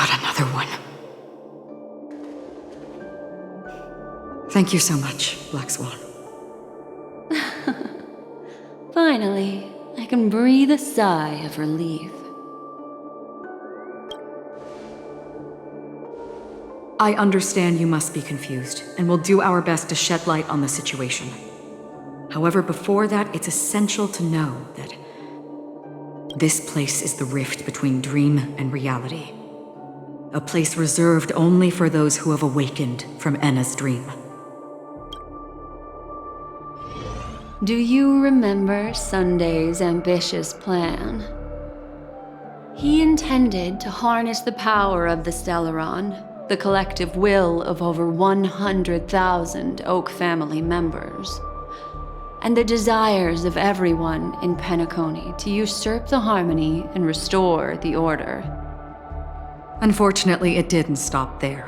Not another one. Thank you so much, Black Swan. Finally, I can breathe a sigh of relief. I understand you must be confused, and will do our best to shed light on the situation. However, before that, it's essential to know that this place is the rift between dream and reality. A place reserved only for those who have awakened from Enna's dream. Do you remember Sunday's ambitious plan? He intended to harness the power of the Stellaron, the collective will of over 100,000 Oak family members, and the desires of everyone in Penacony to usurp the harmony and restore the order. Unfortunately, it didn't stop there.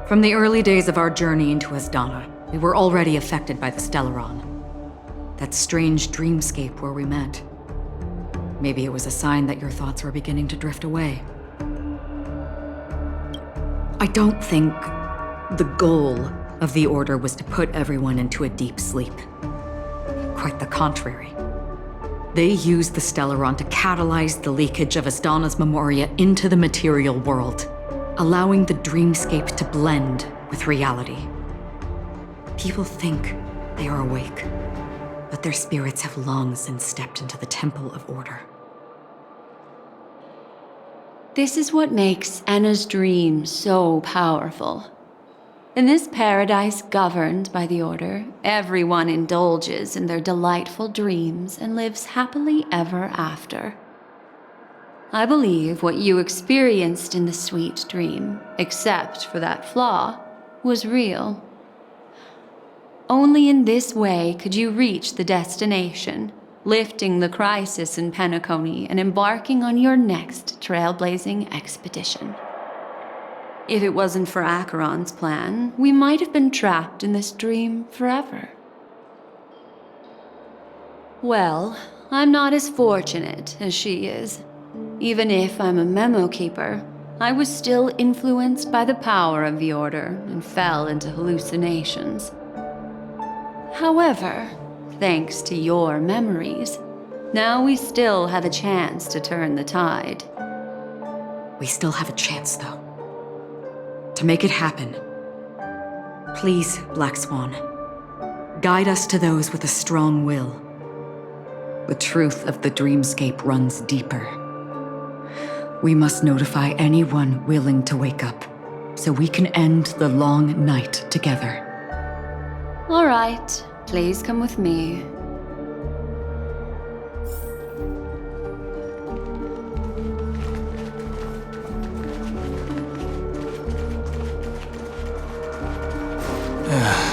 From the early days of our journey into Asdana, we were already affected by the Stellaron. That strange dreamscape where we met. Maybe it was a sign that your thoughts were beginning to drift away. I don't think the goal of the Order was to put everyone into a deep sleep. Quite the contrary. They used the Stellaron to catalyze the leakage of Asdana's Memoria into the material world, allowing the dreamscape to blend with reality. People think they are awake, but their spirits have long since stepped into the Temple of Order. This is what makes Enna's dream so powerful. In this paradise governed by the Order, everyone indulges in their delightful dreams and lives happily ever after. I believe what you experienced in the sweet dream, except for that flaw, was real. Only in this way could you reach the destination, lifting the crisis in Penacony and embarking on your next trailblazing expedition. If it wasn't for Acheron's plan, we might have been trapped in this dream forever. Well, I'm not as fortunate as she is. Even if I'm a memo keeper, I was still influenced by the power of the Order and fell into hallucinations. However, thanks to your memories, now we still have a chance to turn the tide. We still have a chance, though. To make it happen, please, Black Swan, guide us to those with a strong will. The truth of the dreamscape runs deeper. We must notify anyone willing to wake up, so we can end the long night together. All right, please come with me.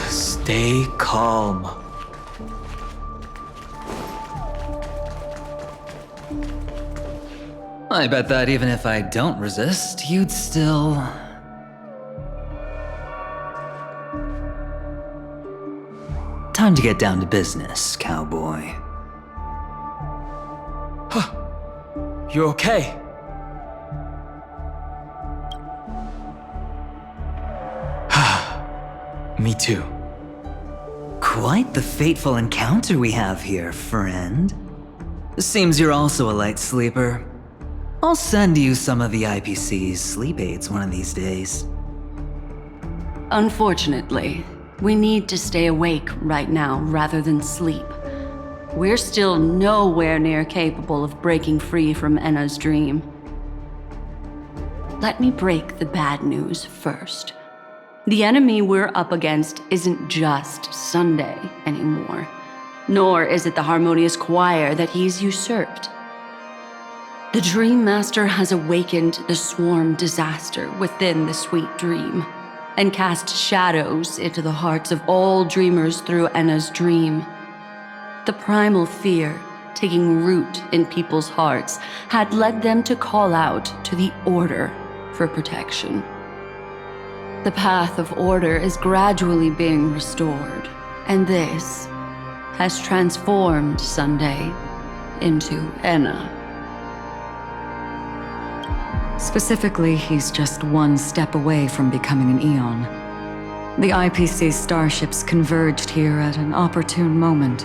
Stay calm. I bet that even if I don't resist, you'd still... Time to get down to business, cowboy. You okay? Me too. Quite the fateful encounter we have here, friend. Seems you're also a light sleeper. I'll send you some of the IPC's sleep aids one of these days. Unfortunately, we need to stay awake right now rather than sleep. We're still nowhere near capable of breaking free from Enna's dream. Let me break the bad news first. The enemy we're up against isn't just Sunday anymore, nor is it the harmonious choir that he's usurped. The Dream Master has awakened the swarm disaster within the sweet dream, and cast shadows into the hearts of all dreamers through Enna's dream. The primal fear taking root in people's hearts had led them to call out to the Order for protection. The path of order is gradually being restored, and this has transformed Sunday into Enna. Specifically, he's just one step away from becoming an Eon. The IPC's starships converged here at an opportune moment,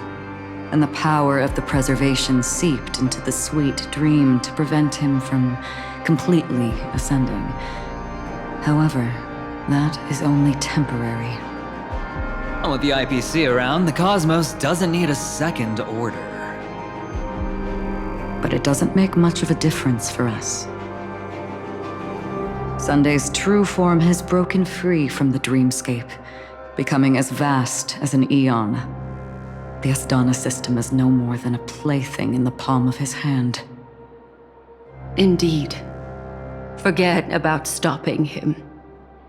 and the power of the preservation seeped into the sweet dream to prevent him from completely ascending. However, that is only temporary. With the IPC around, the cosmos doesn't need a second order. But it doesn't make much of a difference for us. Sunday's true form has broken free from the dreamscape, becoming as vast as an Eon. The Astana system is no more than a plaything in the palm of his hand. Indeed. Forget about stopping him.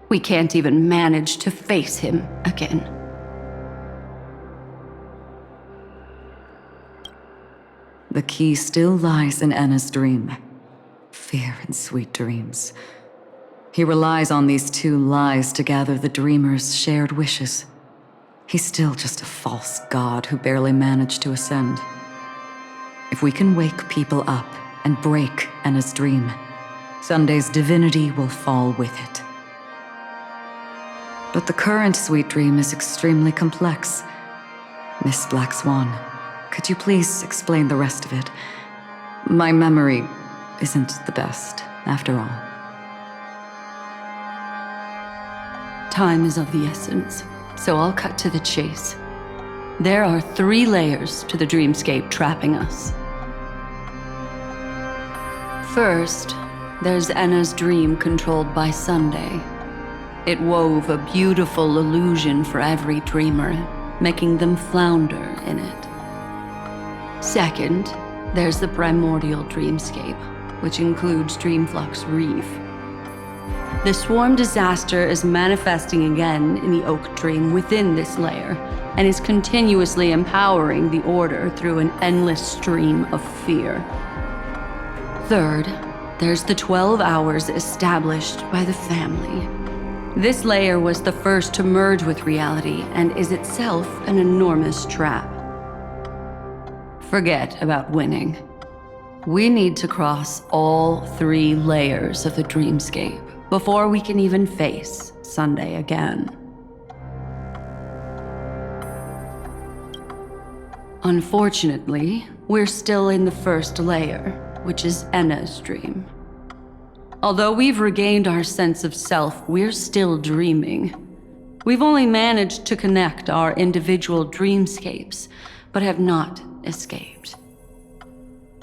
We can't even manage to face him again. The key still lies in Anna's dream. Fear and sweet dreams. He relies on these two lies to gather the dreamer's shared wishes. He's still just a false god who barely managed to ascend. If we can wake people up and break Anna's dream, Sunday's divinity will fall with it. But the current sweet dream is extremely complex. Miss Black Swan, could you please explain the rest of it? My memory isn't the best, after all. Time is of the essence, so I'll cut to the chase. There are 3 layers to the dreamscape trapping us. First, there's Anna's dream controlled by Sunday. It wove a beautiful illusion for every dreamer, making them flounder in it. Second, there's the primordial dreamscape, which includes Dreamflux Reef. The swarm disaster is manifesting again in the Oak Dream within this layer, and is continuously empowering the Order through an endless stream of fear. Third, there's the 12 hours established by the family. This layer was the first to merge with reality and is itself an enormous trap. Forget about winning. We need to cross all 3 layers of the dreamscape before we can even face Sunday again. Unfortunately, we're still in the first layer, which is Enna's dream. Although we've regained our sense of self, we're still dreaming. We've only managed to connect our individual dreamscapes, but have not escaped.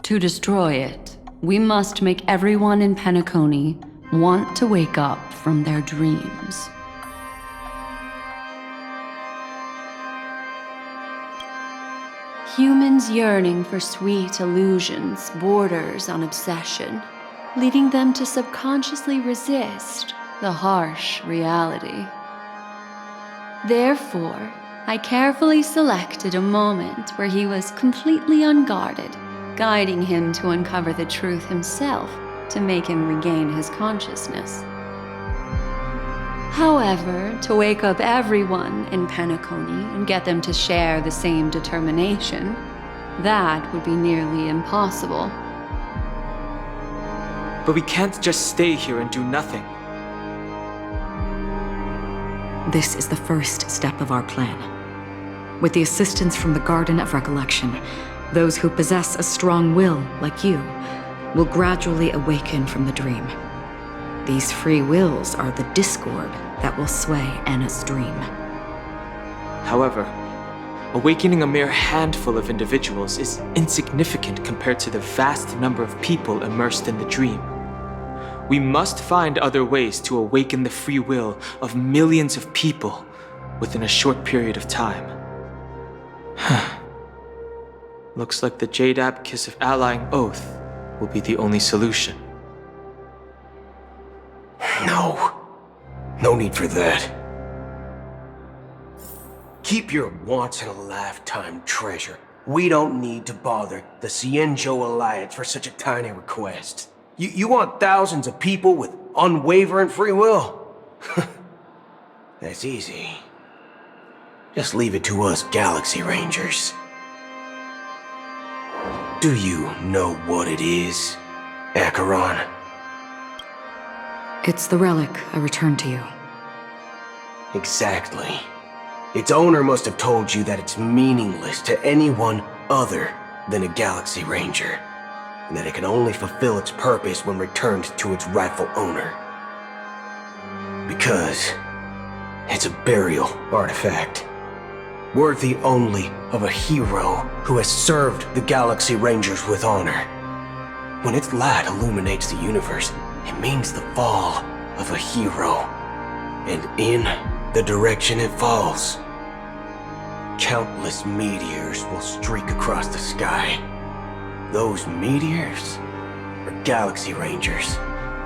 To destroy it, we must make everyone in Penacony want to wake up from their dreams. Humans yearning for sweet illusions borders on obsession, leading them to subconsciously resist the harsh reality. Therefore, I carefully selected a moment where he was completely unguarded, guiding him to uncover the truth himself to make him regain his consciousness. However, to wake up everyone in Penacony and get them to share the same determination, that would be nearly impossible. But we can't just stay here and do nothing. This is the first step of our plan. With the assistance from the Garden of Recollection, those who possess a strong will, like you, will gradually awaken from the dream. These free wills are the discord that will sway Anna's dream. However, awakening a mere handful of individuals is insignificant compared to the vast number of people immersed in the dream. We must find other ways to awaken the free will of millions of people within a short period of time. Looks like the Jade Kiss of Allying Oath will be the only solution. No need for that. Keep your once-in-a-lifetime treasure. We don't need to bother the Cienjo Alliance for such a tiny request. You want thousands of people with unwavering free will? That's easy. Just leave it to us Galaxy Rangers. Do you know what it is, Acheron? It's the relic I returned to you. Exactly. Its owner must have told you that it's meaningless to anyone other than a Galaxy Ranger, and that it can only fulfill its purpose when returned to its rightful owner. Because it's a burial artifact, worthy only of a hero who has served the Galaxy Rangers with honor. When its light illuminates the universe, it means the fall of a hero, and in the direction it falls, countless meteors will streak across the sky. Those meteors are Galaxy Rangers,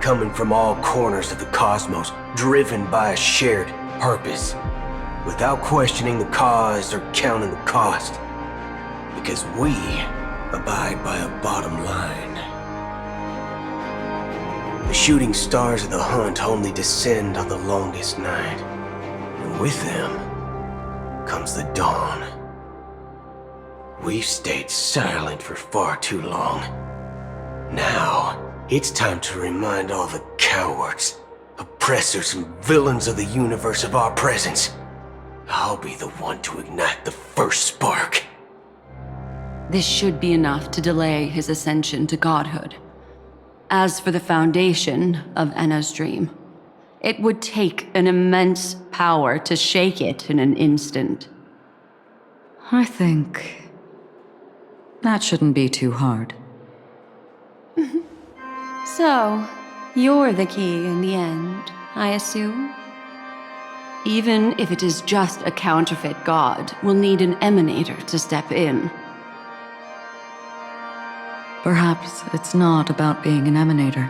coming from all corners of the cosmos, driven by a shared purpose, without questioning the cause or counting the cost, because we abide by a bottom line. The shooting stars of the hunt only descend on the longest night, and with them comes the dawn. We've stayed silent for far too long. Now, it's time to remind all the cowards, oppressors, and villains of the universe of our presence. I'll be the one to ignite the first spark. This should be enough to delay his ascension to godhood. As for the foundation of Enna's dream, it would take an immense power to shake it in an instant. I think that shouldn't be too hard. So, you're the key in the end, I assume? Even if it is just a counterfeit god, we'll need an emanator to step in. Perhaps it's not about being an emanator.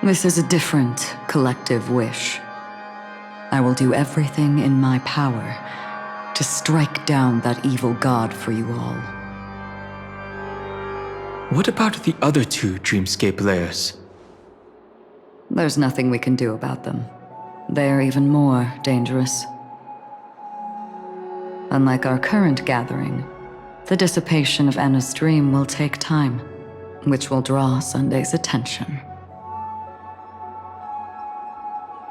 This is a different collective wish. I will do everything in my power to strike down that evil god for you all. What about the other two dreamscape layers? There's nothing we can do about them. They're even more dangerous. Unlike our current gathering, the dissipation of Enna's dream will take time, which will draw Sunday's attention.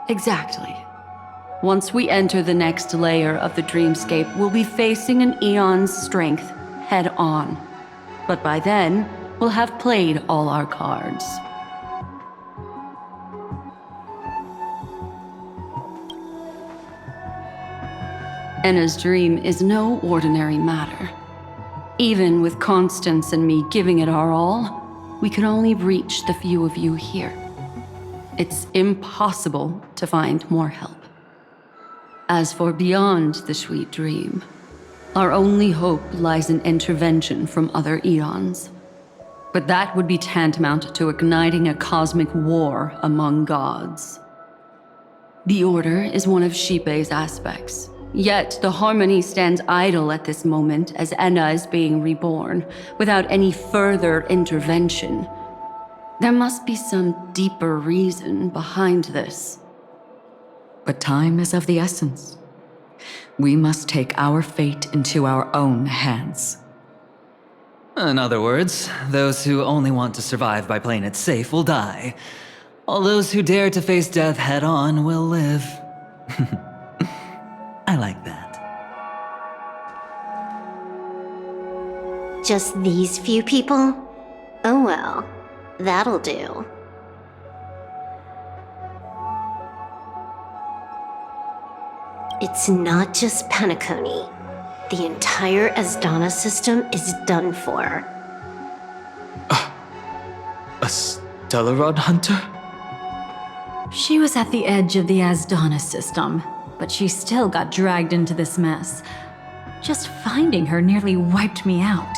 Exactly. Once we enter the next layer of the dreamscape, we'll be facing an eon's strength head on. But by then, we'll have played all our cards. Enna's dream is no ordinary matter. Even with Constance and me giving it our all, we could only reach the few of you here. It's impossible to find more help. As for beyond the sweet dream, our only hope lies in intervention from other eons. But that would be tantamount to igniting a cosmic war among gods. The Order is one of Xipe's aspects. Yet the Harmony stands idle at this moment as Enna is being reborn, without any further intervention. There must be some deeper reason behind this. But time is of the essence. We must take our fate into our own hands. In other words, those who only want to survive by playing it safe will die. All those who dare to face death head on will live. I like that. Just these few people? Oh well, that'll do. It's not just Penacony. The entire Asdana system is done for. A Stellarod hunter? She was at the edge of the Asdana system, but she still got dragged into this mess. Just finding her nearly wiped me out.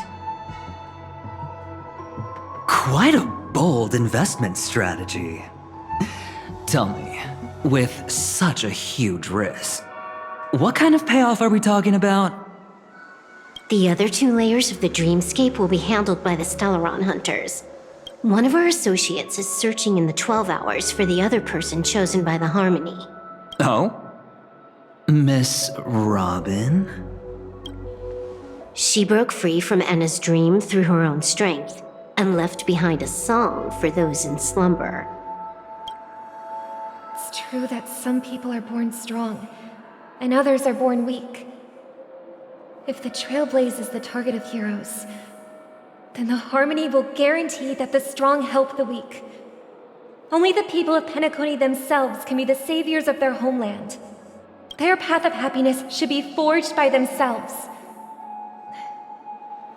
Quite a bold investment strategy. Tell me, with such a huge risk, what kind of payoff are we talking about? The other two layers of the dreamscape will be handled by the Stellaron hunters. One of our associates is searching in the 12 hours for the other person chosen by the Harmony. Oh? Miss Robin? She broke free from Enna's dream through her own strength, and left behind a song for those in slumber. true that some people are born strong, and others are born weak. If the Trailblaze is the target of heroes, then the Harmony will guarantee that the strong help the weak. Only the people of Penacony themselves can be the saviors of their homeland. Their path of happiness should be forged by themselves.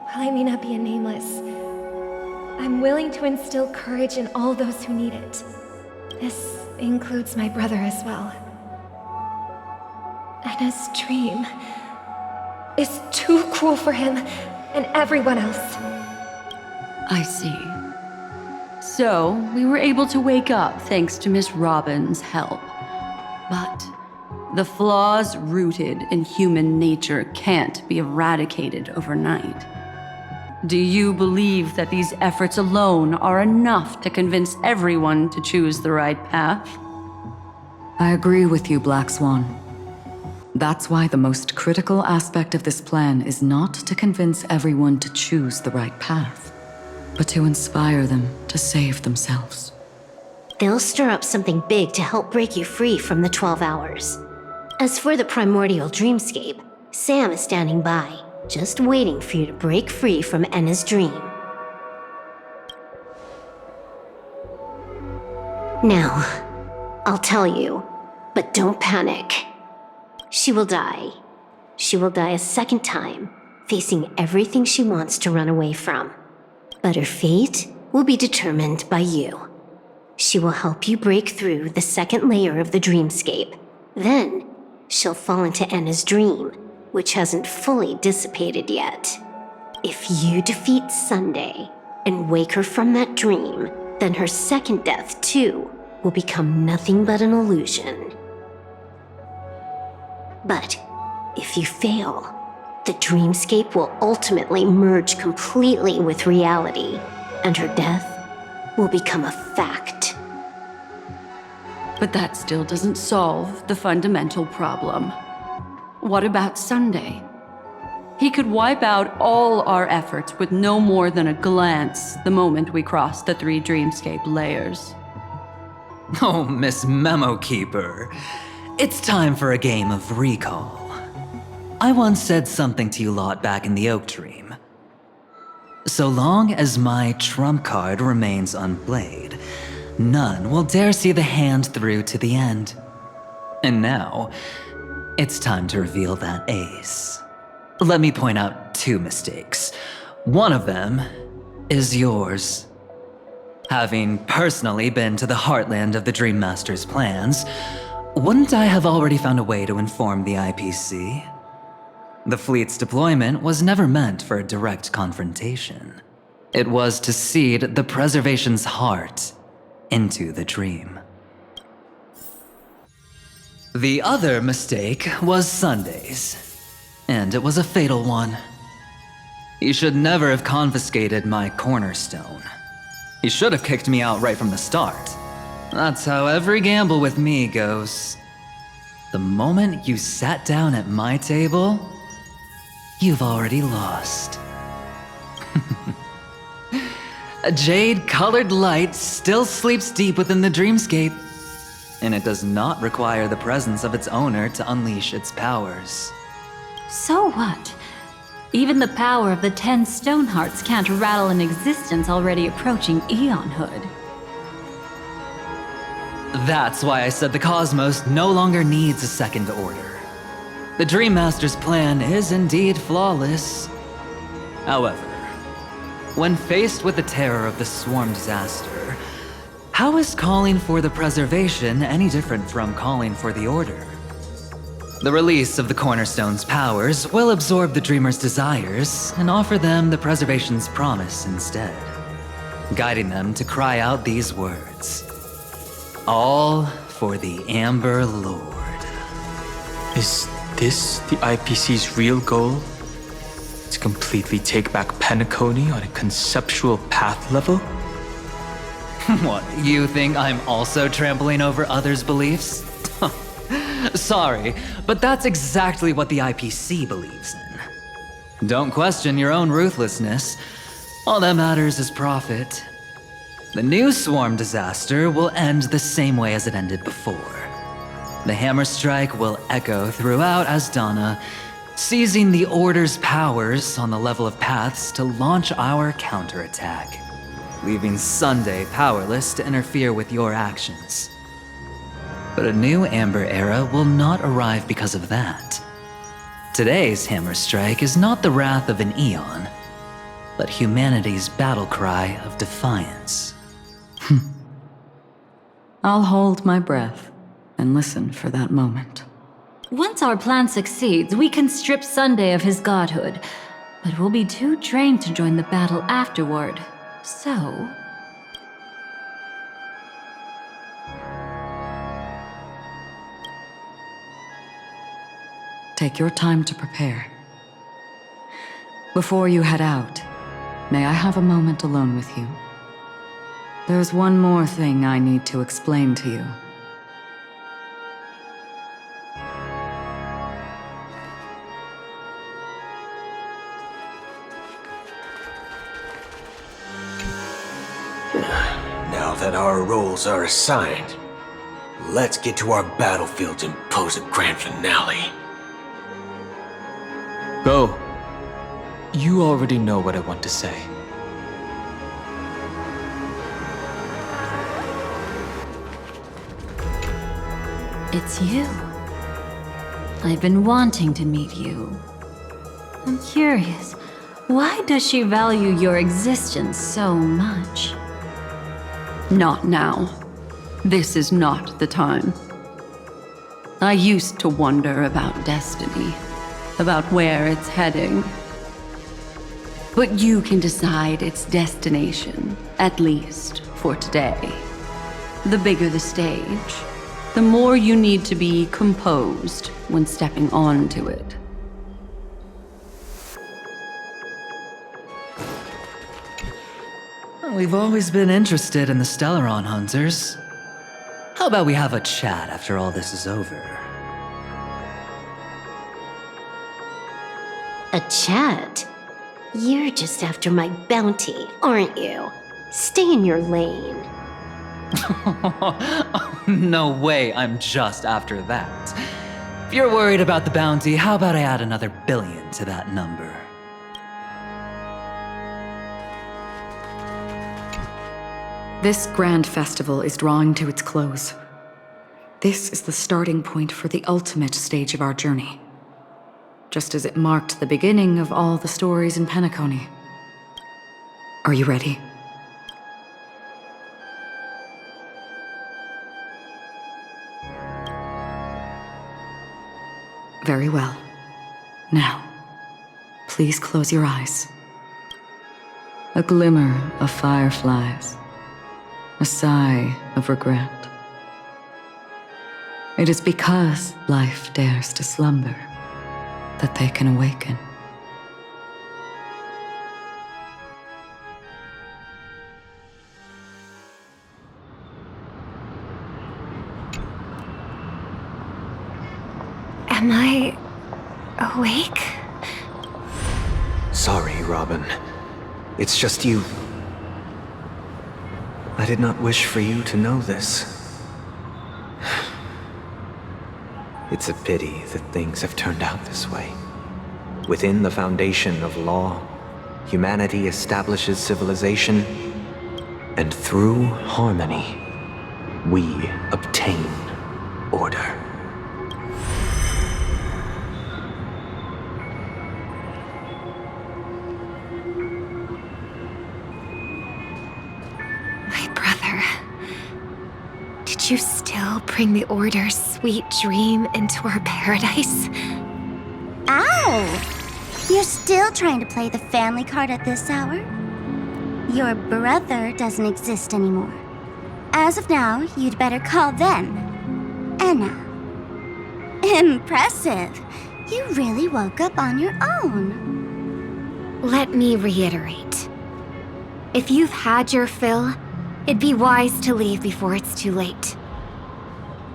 While I may not be a nameless, I'm willing to instill courage in all those who need it. This includes my brother as well. Anna's dream is too cruel for him and everyone else. I see. So, we were able to wake up thanks to Miss Robin's help. But the flaws rooted in human nature can't be eradicated overnight. Do you believe that these efforts alone are enough to convince everyone to choose the right path? I agree with you, Black Swan. That's why the most critical aspect of this plan is not to convince everyone to choose the right path, but to inspire them to save themselves. They'll stir up something big to help break you free from the 12 hours. As for the primordial dreamscape, Sam is standing by, just waiting for you to break free from Enna's dream. Now, I'll tell you, but don't panic. She will die. She will die a second time, facing everything she wants to run away from. But her fate will be determined by you. She will help you break through the second layer of the dreamscape. Then, she'll fall into Enna's dream, which hasn't fully dissipated yet. If you defeat Sunday and wake her from that dream, then her second death, too, will become nothing but an illusion. But if you fail, the dreamscape will ultimately merge completely with reality, and her death will become a fact. But that still doesn't solve the fundamental problem. What about Sunday? He could wipe out all our efforts with no more than a glance the moment we cross the 3 dreamscape layers. Oh, Miss Memo Keeper. It's time for a game of recall. I once said something to you lot back in the Oak Dream. So long as my trump card remains unplayed, none will dare see the hand through to the end. And now, it's time to reveal that ace. Let me point out 2 mistakes. One of them is yours. Having personally been to the heartland of the Dream Master's plans, wouldn't I have already found a way to inform the IPC? The fleet's deployment was never meant for a direct confrontation. It was to seed the preservation's heart into the dream. The other mistake was Sunday's, and it was a fatal one. He should never have confiscated my cornerstone. He should have kicked me out right from the start. That's how every gamble with me goes. The moment you sat down at my table, you've already lost. A jade-colored light still sleeps deep within the dreamscape, and it does not require the presence of its owner to unleash its powers. So what? Even the power of the 10 Stonehearts can't rattle an existence already approaching eonhood. That's why I said the cosmos no longer needs a second order. The Dream Master's plan is indeed flawless. However, when faced with the terror of the swarm disaster, how is calling for the preservation any different from calling for the order? The release of the Cornerstone's powers will absorb the Dreamer's desires and offer them the preservation's promise instead, guiding them to cry out these words. All for the Amber Lord. Is this the IPC's real goal? To completely take back Penacony on a conceptual path level? What, you think I'm also trampling over others' beliefs? Sorry, but that's exactly what the IPC believes in. Don't question your own ruthlessness. All that matters is profit. The new swarm disaster will end the same way as it ended before. The hammer strike will echo throughout Asdana, seizing the Order's powers on the level of paths to launch our counterattack, leaving Sunday powerless to interfere with your actions. But a new Amber Era will not arrive because of that. Today's hammer strike is not the wrath of an eon, but humanity's battle cry of defiance. I'll hold my breath and listen for that moment. Once our plan succeeds, we can strip Sunday of his godhood, but we'll be too drained to join the battle afterward. So... Take your time to prepare. Before you head out, may I have a moment alone with you? There's one more thing I need to explain to you. Now that our roles are assigned, let's get to our battlefields and pose a grand finale. Go. You already know what I want to say. it's you. I've been wanting to meet you. I'm curious, why does she value your existence so much? Not now. This is not the time. I used to wonder about destiny, about where it's heading. But you can decide its destination, at least for today. The bigger the stage, the more you need to be composed when stepping onto it. We've always been interested in the Stellaron Hunters. How about we have a chat after all this is over? A chat? You're just after my bounty, aren't you? Stay in your lane. Oh, no way, I'm just after that. If you're worried about the bounty, how about I add another billion to that number? This grand festival is drawing to its close. This is the starting point for the ultimate stage of our journey, just as it marked the beginning of all the stories in Penacony. Are you ready? Very well. Now, please close your eyes. A glimmer of fireflies. A sigh of regret. It is because life dares to slumber that they can awaken. Am I awake? Sorry, Robin. It's just you. I did not wish for you to know this. It's a pity that things have turned out this way. Within the foundation of law, humanity establishes civilization, and through harmony, we obtain order. Did you still bring the Order's sweet dream into our paradise? Ow! You're still trying to play the family card at this hour? Your brother doesn't exist anymore. As of now, you'd better call them Anna. Impressive. You really woke up on your own. Let me reiterate. If you've had your fill, it'd be wise to leave before it's too late.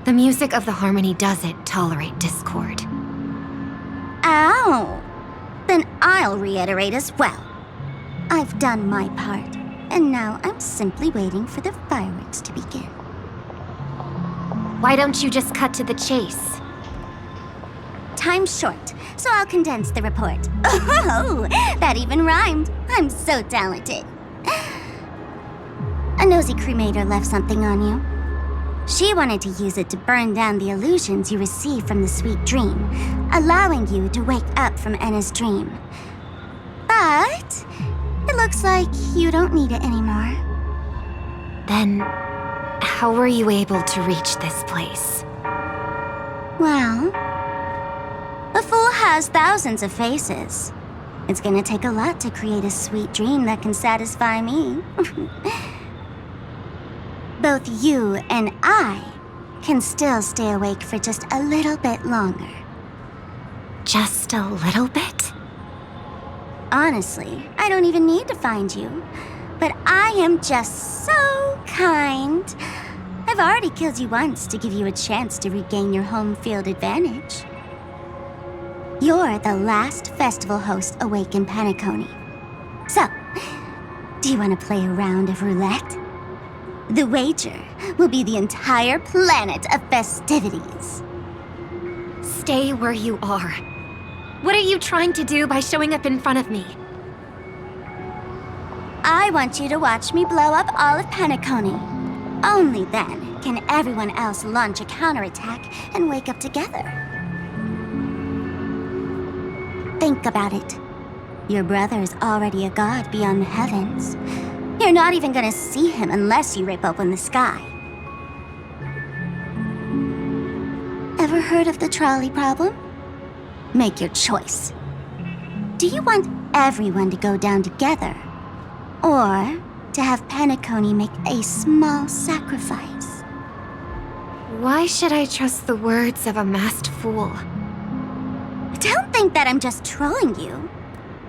The music of the harmony doesn't tolerate discord. Ow! Then I'll reiterate as well. I've done my part, and now I'm simply waiting for the fireworks to begin. Why don't you just cut to the chase? Time's short, so I'll condense the report. Oh, that even rhymed. I'm so talented. A nosy cremator left something on you. She wanted to use it to burn down the illusions you received from the sweet dream, allowing you to wake up from Enna's dream. But it looks like you don't need it anymore. Then, how were you able to reach this place? Well, a fool has thousands of faces. It's gonna take a lot to create a sweet dream that can satisfy me. Both you and I can still stay awake for just a little bit longer. Just a little bit? Honestly, I don't even need to find you. But I am just so kind. I've already killed you once to give you a chance to regain your home field advantage. You're the last festival host awake in Penacony. So, do you want to play a round of roulette? The wager will be the entire planet of festivities. Stay where you are. What are you trying to do by showing up in front of me? I want you to watch me blow up all of Penacony. Only then can everyone else launch a counterattack and wake up together. Think about it. Your brother is already a god beyond the heavens. You're not even gonna see him unless you rip open the sky. Ever heard of the trolley problem? Make your choice. Do you want everyone to go down together? Or to have Penacony make a small sacrifice? Why should I trust the words of a masked fool? Don't think that I'm just trolling you.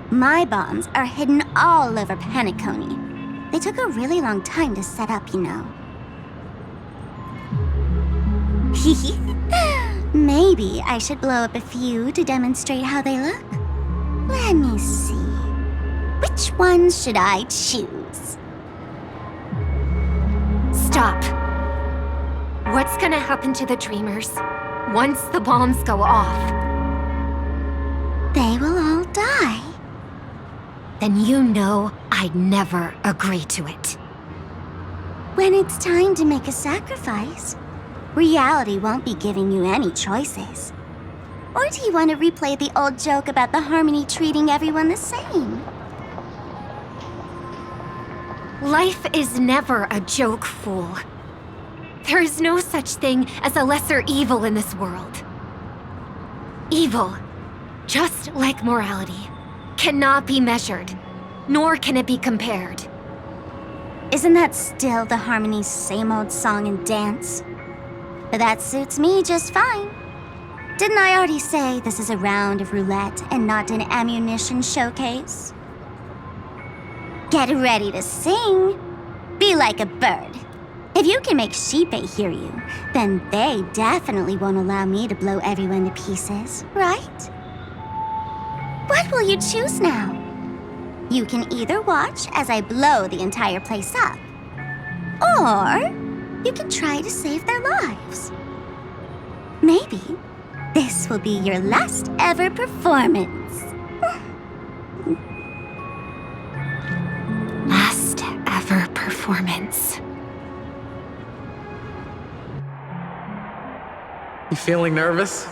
My bombs are hidden all over Penacony. They took a really long time to set up, you know. Maybe I should blow up a few to demonstrate how they look. Let me see. Which ones should I choose? Stop. What's gonna happen to the dreamers once the bombs go off? They will all die. Then you know I'd never agree to it. When it's time to make a sacrifice, reality won't be giving you any choices. Or do you want to replay the old joke about the Harmony treating everyone the same? Life is never a joke, fool. There is no such thing as a lesser evil in this world. Evil, just like morality, cannot be measured, nor can it be compared. Isn't that still the Harmony's same old song and dance? But that suits me just fine. Didn't I already say this is a round of roulette and not an ammunition showcase? Get ready to sing. Be like a bird. If you can make Sheepei hear you, then they definitely won't allow me to blow everyone to pieces, right? What will you choose now? You can either watch as I blow the entire place up, or you can try to save their lives. Maybe this will be your last ever performance. Last ever performance. You feeling nervous?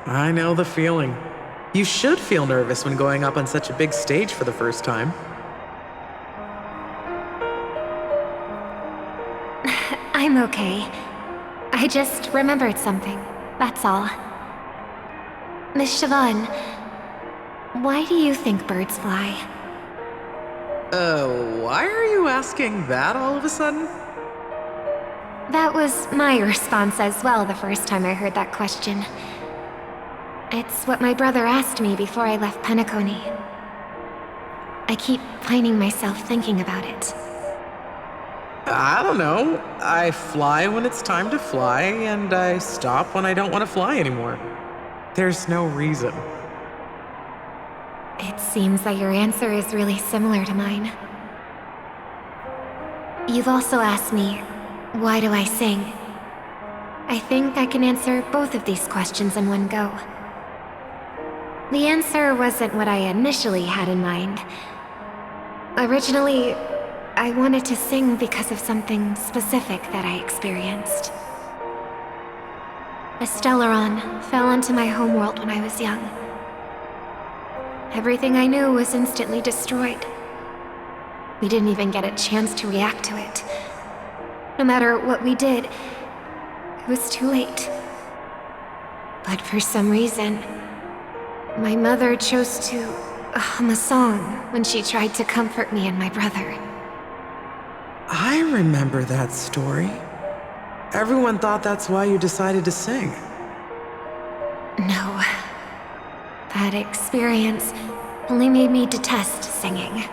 I know the feeling. You should feel nervous when going up on such a big stage for the first time. I'm okay. I just remembered something, that's all. Miss Siobhan, why do you think birds fly? Why are you asking that all of a sudden? That was my response as well the first time I heard that question. It's what my brother asked me before I left Penacony. I keep finding myself thinking about it. I don't know. I fly when it's time to fly, and I stop when I don't want to fly anymore. There's no reason. It seems that your answer is really similar to mine. You've also asked me, why do I sing? I think I can answer both of these questions in one go. The answer wasn't what I initially had in mind. Originally, I wanted to sing because of something specific that I experienced. A Stellaron fell into my homeworld when I was young. Everything I knew was instantly destroyed. We didn't even get a chance to react to it. No matter what we did, it was too late. But for some reason, my mother chose to hum a song when she tried to comfort me and my brother. I remember that story. Everyone thought that's why you decided to sing. No. That experience only made me detest singing.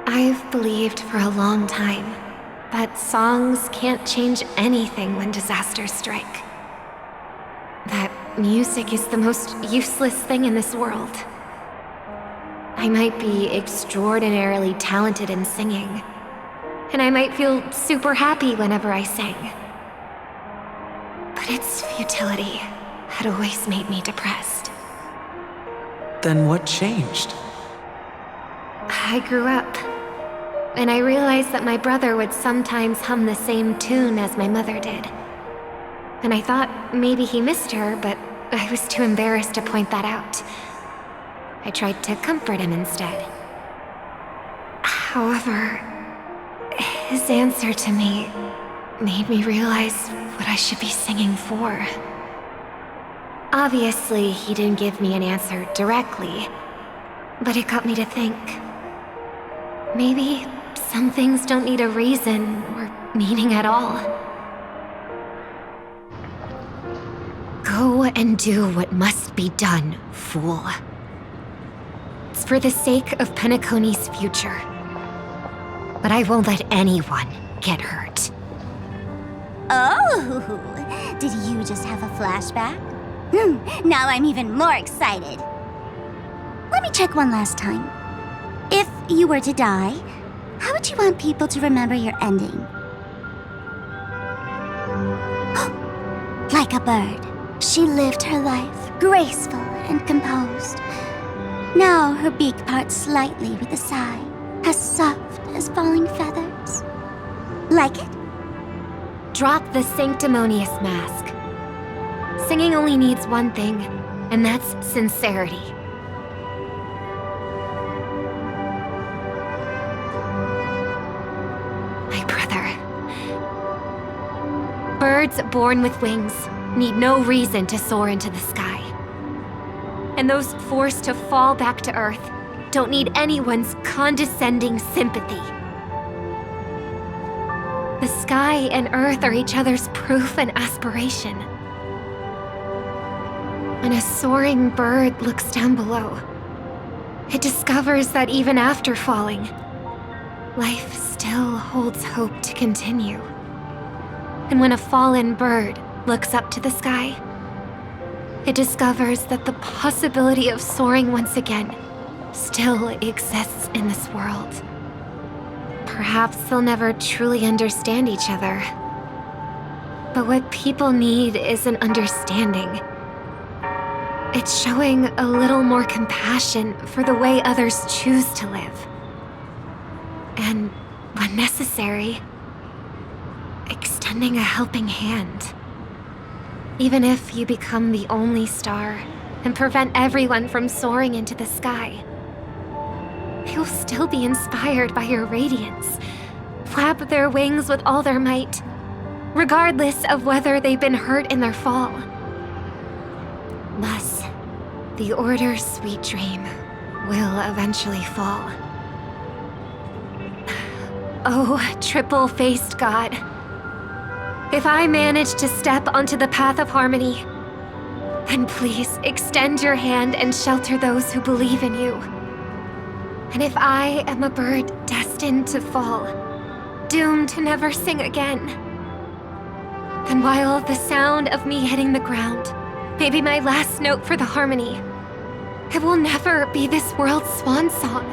I've believed for a long time that songs can't change anything when disasters strike. That music is the most useless thing in this world. I might be extraordinarily talented in singing, and I might feel super happy whenever I sang. But its futility had always made me depressed. Then what changed? I grew up, and I realized that my brother would sometimes hum the same tune as my mother did. And I thought maybe he missed her, but I was too embarrassed to point that out. I tried to comfort him instead. However, his answer to me made me realize what I should be singing for. Obviously, he didn't give me an answer directly, but it got me to think. Maybe some things don't need a reason or meaning at all. Go and do what must be done, fool. It's for the sake of Penacony's future. But I won't let anyone get hurt. Oh, did you just have a flashback? Now I'm even more excited. Let me check one last time. If you were to die, how would you want people to remember your ending? Like a bird, she lived her life, graceful and composed. Now her beak parts slightly with a sigh, as soft as falling feathers. Like it? Drop the sanctimonious mask. Singing only needs one thing, and that's sincerity. My brother. Birds born with wings need no reason to soar into the sky. And those forced to fall back to Earth don't need anyone's condescending sympathy. The sky and Earth are each other's proof and aspiration. When a soaring bird looks down below, it discovers that even after falling, life still holds hope to continue. And when a fallen bird looks up to the sky, it discovers that the possibility of soaring once again still exists in this world. Perhaps they'll never truly understand each other. But what people need isn't understanding. It's showing a little more compassion for the way others choose to live. And, when necessary, extending a helping hand. Even if you become the only star and prevent everyone from soaring into the sky, they will still be inspired by your radiance, flap their wings with all their might, regardless of whether they've been hurt in their fall. Thus, the Order's sweet dream will eventually fall. Oh, triple-faced God. If I manage to step onto the path of harmony, then please extend your hand and shelter those who believe in you. And if I am a bird destined to fall, doomed to never sing again, then while the sound of me hitting the ground may be my last note for the harmony, it will never be this world's swan song.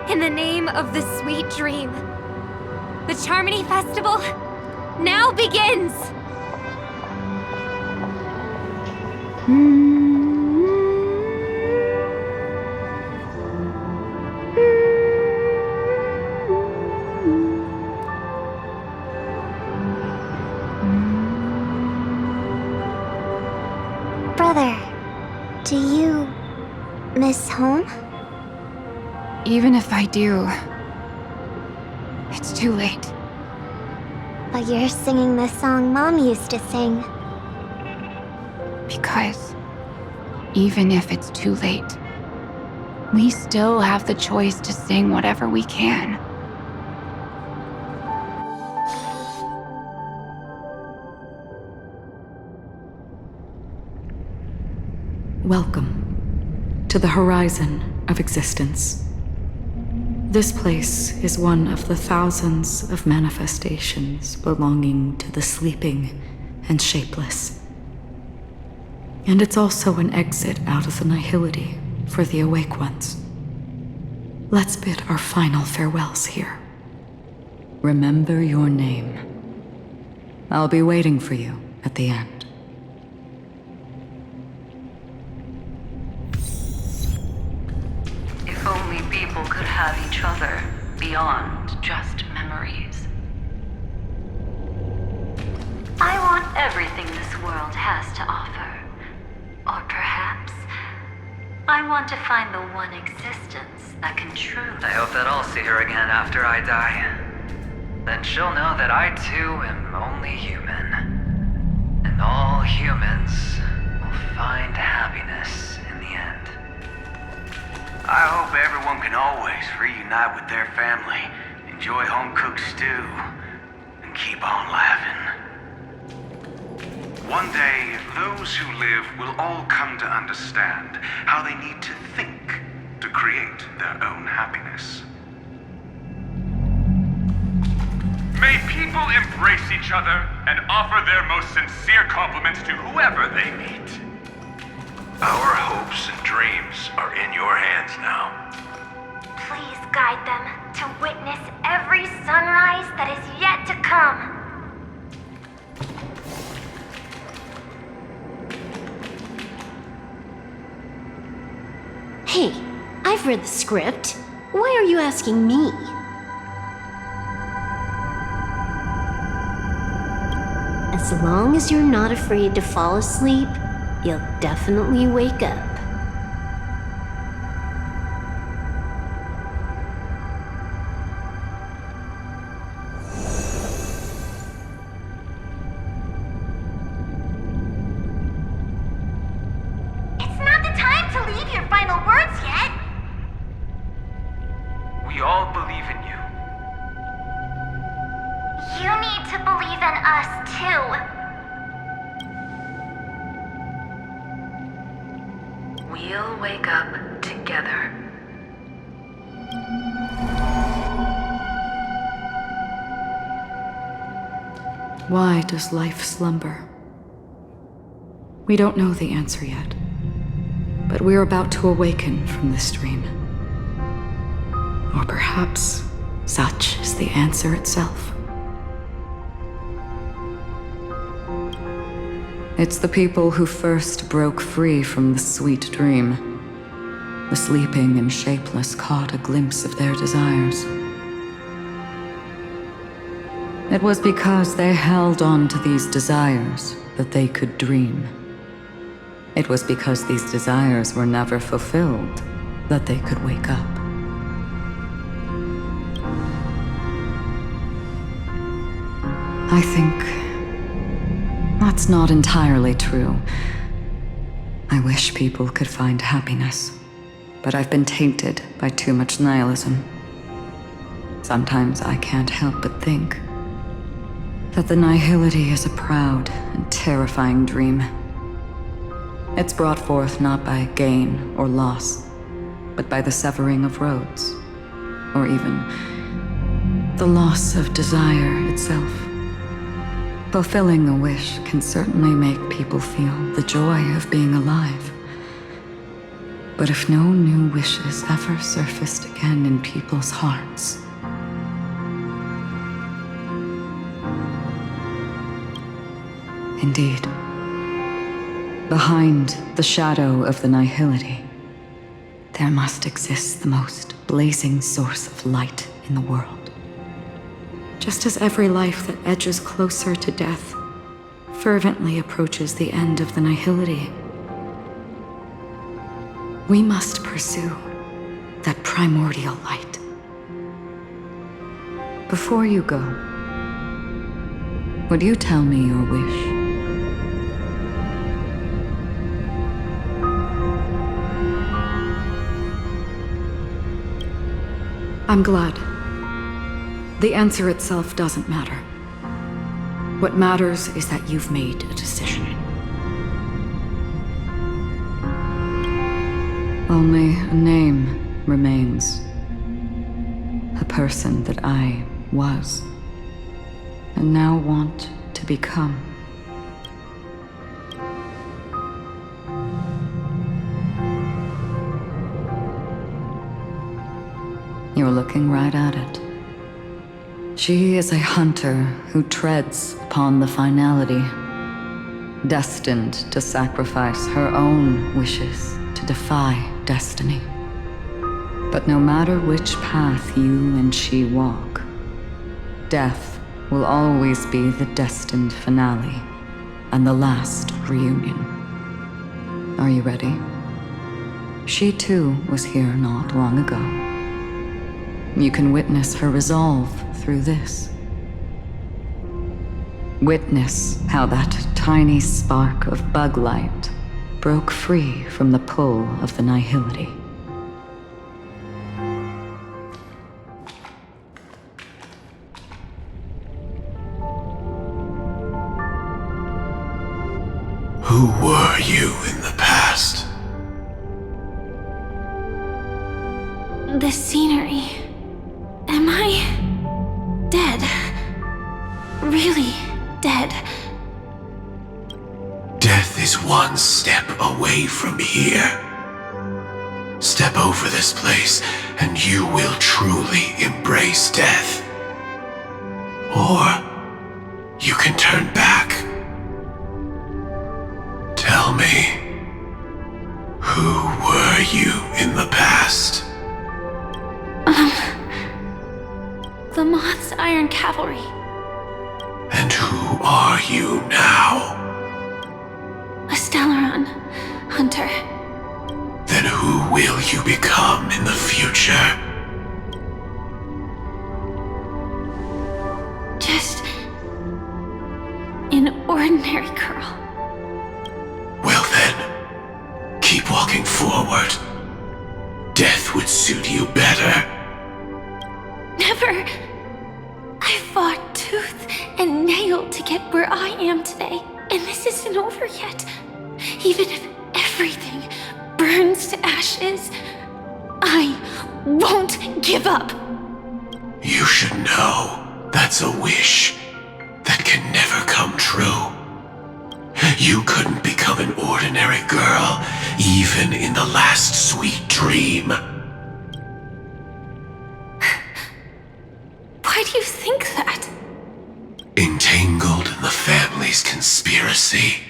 In the name of the sweet dream, the Charmony Festival now begins! Brother, do you miss home? Even if I do, it's too late. But you're singing the song Mom used to sing. Because even if it's too late, we still have the choice to sing whatever we can. Welcome to the horizon of existence. This place is one of the thousands of manifestations belonging to the sleeping and shapeless. And it's also an exit out of the nihility for the awake ones. Let's bid our final farewells here. Remember your name. I'll be waiting for you at the end. If only people could have each other beyond just memories. I want everything this world has to offer. Or perhaps, I want to find the one existence that can truly... I hope that I'll see her again after I die. Then she'll know that I too am only human. And all humans will find happiness in the end. I hope everyone can always reunite with their family, enjoy home-cooked stew, and keep on laughing. One day, those who live will all come to understand how they need to think to create their own happiness. May people embrace each other and offer their most sincere compliments to whoever they meet. Our hopes and dreams are in your hands now. Please guide them to witness every sunrise that is yet to come. Hey, I've read the script. Why are you asking me? As long as you're not afraid to fall asleep, you'll definitely wake up. It's not the time to leave your final words yet! We all believe in you. You need to believe in us, too. We'll wake up together. Why does life slumber? We don't know the answer yet, but we're about to awaken from this dream. Or perhaps such is the answer itself. It's the people who first broke free from the sweet dream. The sleeping and shapeless caught a glimpse of their desires. It was because they held on to these desires that they could dream. It was because these desires were never fulfilled that they could wake up. I think that's not entirely true. I wish people could find happiness, but I've been tainted by too much nihilism. Sometimes I can't help but think that the nihility is a proud and terrifying dream. It's brought forth not by gain or loss, but by the severing of roads, or even the loss of desire itself. Fulfilling a wish can certainly make people feel the joy of being alive. But if no new wishes ever surfaced again in people's hearts, Indeed. Behind the shadow of the nihility, there must exist the most blazing source of light in the world. Just as every life that edges closer to death fervently approaches the end of the nihility, we must pursue that primordial light. Before you go, would you tell me your wish? I'm glad. The answer itself doesn't matter. What matters is that you've made a decision. Only a name remains. A person that I was, and now want to become. You're looking right at it. She is a hunter who treads upon the finality, destined to sacrifice her own wishes to defy destiny. But no matter which path you and she walk, death will always be the destined finale and the last reunion. Are you ready? She too was here not long ago. You can witness her resolve through this. Witness how that tiny spark of bug light broke free from the pull of the nihility. Who were you in the past? The scenery. Am I dead? Really dead? Death is one step away from here. Step over this place, and you will truly embrace death. Or you can turn back. Tell me, who were you in the past? The Moth's Iron Cavalry. And who are you now? A Stellaron hunter. Then who will you become in the future? Just an ordinary girl. Well then, keep walking forward. Death would suit you better. Never. I fought tooth and nail to get where I am today, and this isn't over yet. Even if everything burns to ashes, I won't give up. You should know that's a wish that can never come true. You couldn't become an ordinary girl, even in the last sweet dream. Why do you think that? Entangled in the family's conspiracy,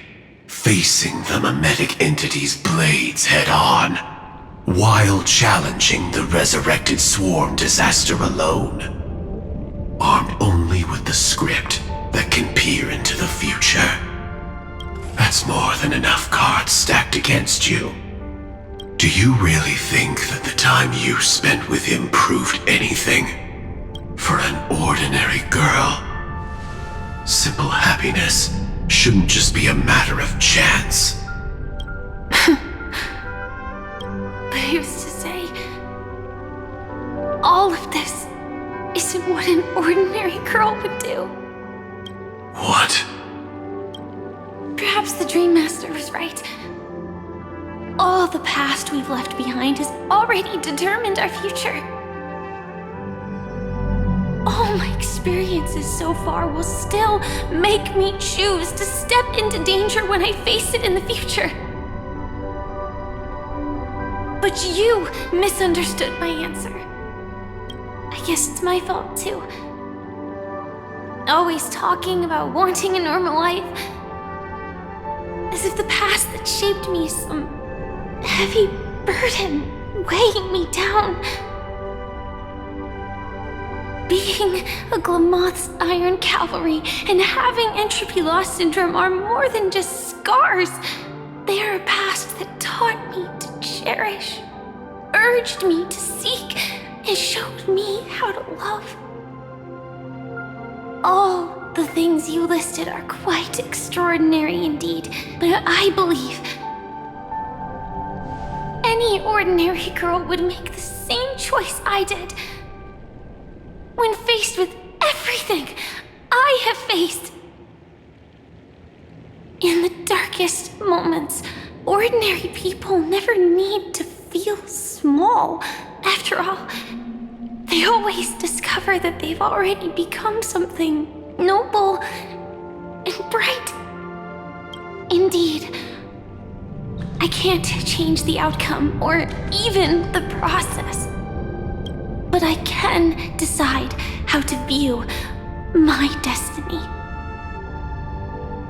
facing the mimetic entity's blades head-on, while challenging the resurrected swarm disaster alone. Armed only with the script that can peer into the future. That's more than enough cards stacked against you. Do you really think that the time you spent with him proved anything? For an ordinary girl, simple happiness shouldn't just be a matter of chance. But who's to say all of this isn't what an ordinary girl would do? What? Perhaps the Dream Master was right. All the past we've left behind has already determined our future. All my experiences so far will still make me choose to step into danger when I face it in the future. But you misunderstood my answer. I guess it's my fault too. Always talking about wanting a normal life, as if the past that shaped me is some heavy burden weighing me down. Being a Glamoth's Iron Cavalry and having entropy loss syndrome are more than just scars. They are a past that taught me to cherish, urged me to seek, and showed me how to love. All the things you listed are quite extraordinary indeed, but I believe any ordinary girl would make the same choice I did. When faced with everything I have faced. In the darkest moments, ordinary people never need to feel small. After all, they always discover that they've already become something noble and bright. Indeed, I can't change the outcome or even the process. But I can decide how to view my destiny.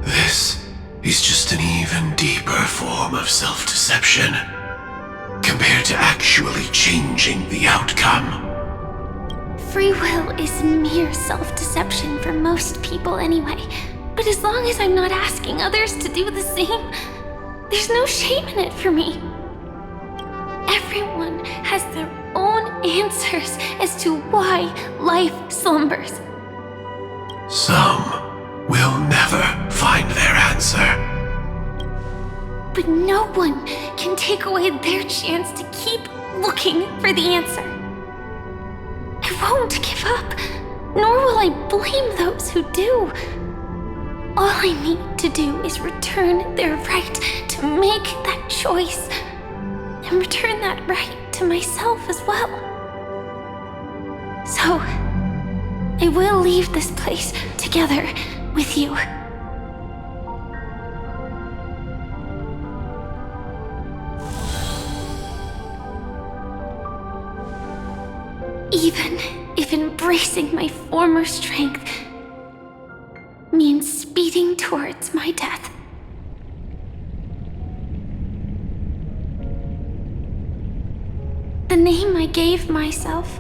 This is just an even deeper form of self-deception compared to actually changing the outcome. Free will is mere self-deception for most people anyway. But as long as I'm not asking others to do the same, there's no shame in it for me. Everyone has their own answers as to why life slumbers. Some will never find their answer. But no one can take away their chance to keep looking for the answer. I won't give up, nor will I blame those who do. All I need to do is return their right to make that choice, and return that right to myself as well. So, I will leave this place together with you. Even if embracing my former strength means speeding towards my death. The name I gave myself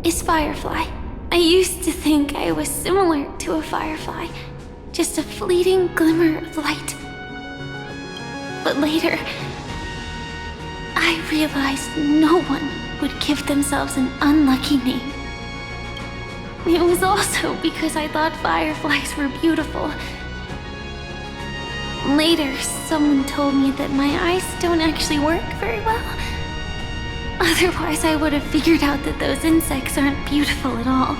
is Firefly. I used to think I was similar to a firefly, just a fleeting glimmer of light. But later, I realized no one would give themselves an unlucky name. It was also because I thought fireflies were beautiful. Later, someone told me that my eyes don't actually work very well. Otherwise, I would have figured out that those insects aren't beautiful at all.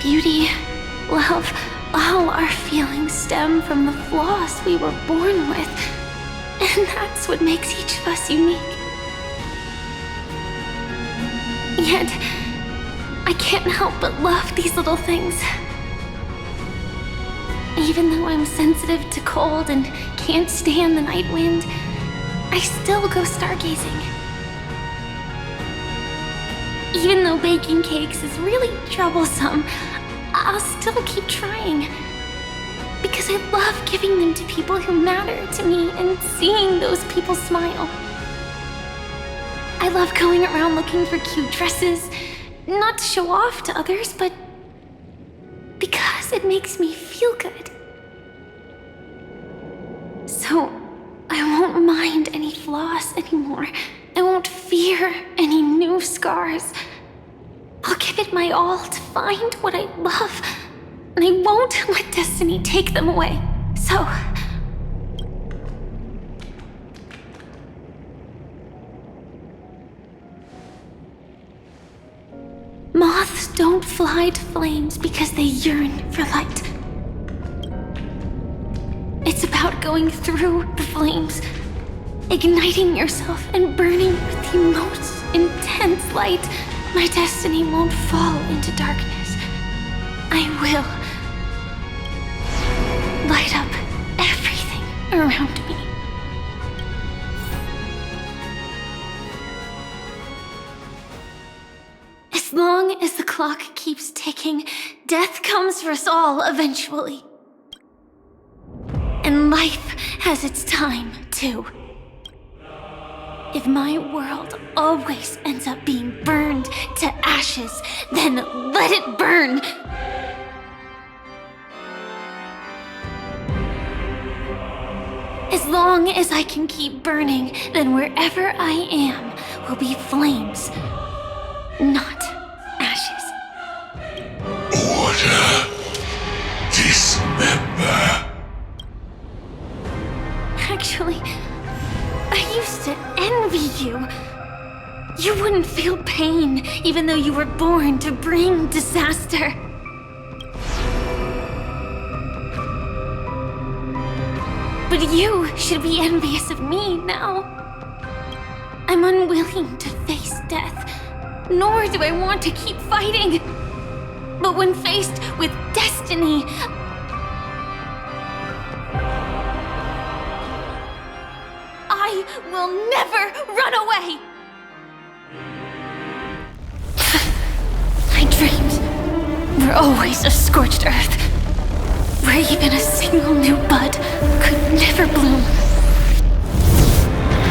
Beauty, love, all our feelings stem from the flaws we were born with. And that's what makes each of us unique. Yet, I can't help but love these little things. Even though I'm sensitive to cold and can't stand the night wind, I still go stargazing. Even though baking cakes is really troublesome, I'll still keep trying. Because I love giving them to people who matter to me and seeing those people smile. I love going around looking for cute dresses, not to show off to others, but because it makes me feel good. So, I won't mind any flaws anymore. I won't fear any new scars. I'll give it my all to find what I love, and I won't let destiny take them away. So, moths don't fly to flames because they yearn for light. It's about going through the flames, igniting yourself and burning with the most intense light. My destiny won't fall into darkness. I will light up everything around me. As long as the clock keeps ticking, death comes for us all eventually. And life has its time, too. If my world always ends up being burned to ashes, then let it burn! As long as I can keep burning, then wherever I am will be flames, not ashes. Order. Dismember. Actually, I used to envy you. You wouldn't feel pain, even though you were born to bring disaster. But you should be envious of me now. I'm unwilling to face death, nor do I want to keep fighting. But when faced with destiny, I will never run away! My dreams were always a scorched earth, where even a single new bud could never bloom.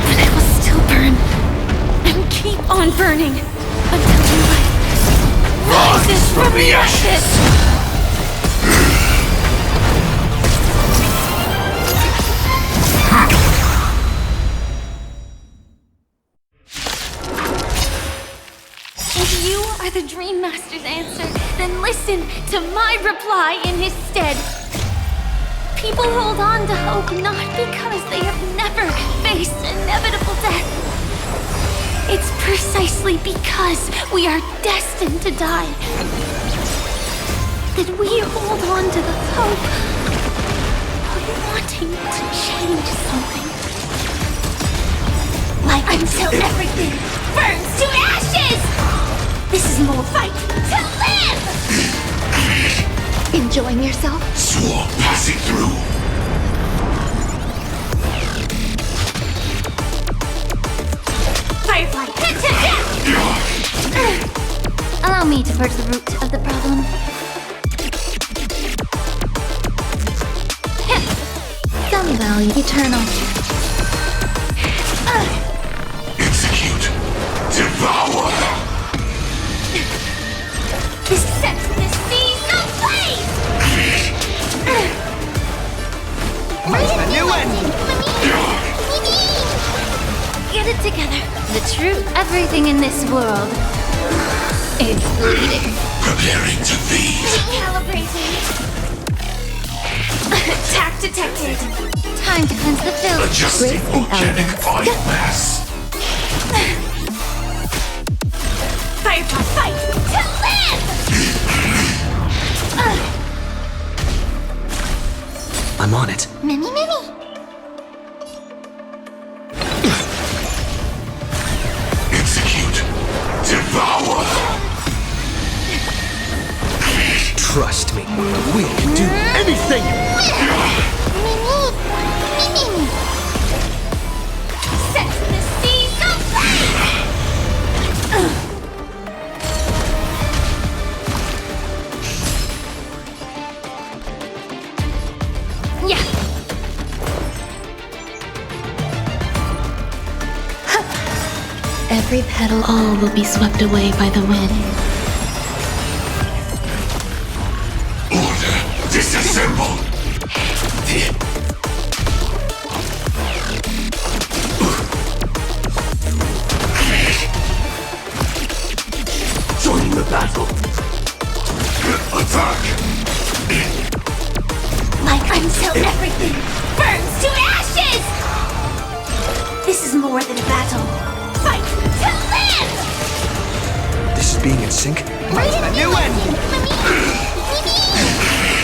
But I will still burn, and keep on burning, until new life rises from the ashes! If you are the Dream Master's answer, then listen to my reply in his stead. People hold on to hope not because they have never faced inevitable death. It's precisely because we are destined to die that we hold on to the hope of wanting to change something. Like until everything burns to ashes! This is more fight to live! Enjoying yourself? Swarm passing through. Firefly, hit to death! Allow me to purge the root of the problem. Some value eternal. Execute. Devour. This sets the seas ablaze! A new ending! Get it together. The truth, everything in this world is bleeding. Preparing to feed. Recalibrating. Attack detected. Time to cleanse the filth. Adjusting organic biomass. Firefly, fight to live! I'm on it. Mini. Execute. Devour. Trust me, we can do anything! Mini. Set the seas ablaze! Yeah. Every petal, all will be swept away by the wind. Order. Disassemble. Join the battle! Attack. Like until everything burns to ashes! This is more than a battle. Fight to live! This is being in sync. A new ending!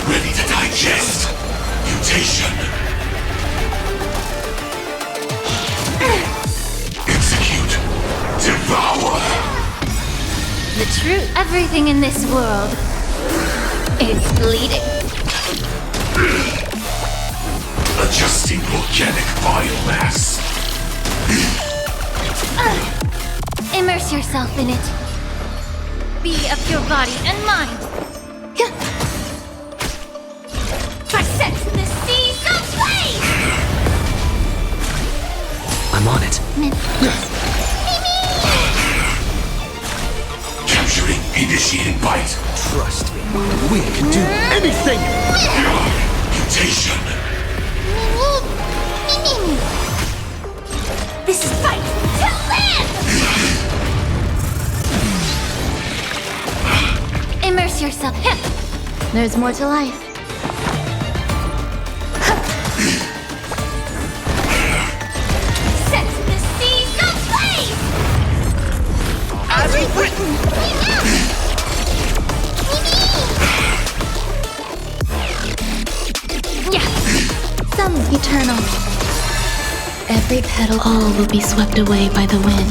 Ready to digest. Mutation. Execute. Devour. The truth, everything in this world is bleeding. Adjusting organic biomass. Immerse yourself in it. Be of your body and mind. I set the seas ablaze! Capturing, initiating bite. Trust me, we can do anything! Mutation. This is fight to live! Immerse yourself. There's more to life. Set the seas ablaze! As we've written! Yeah! Some eternal. Every petal, all will be swept away by the wind.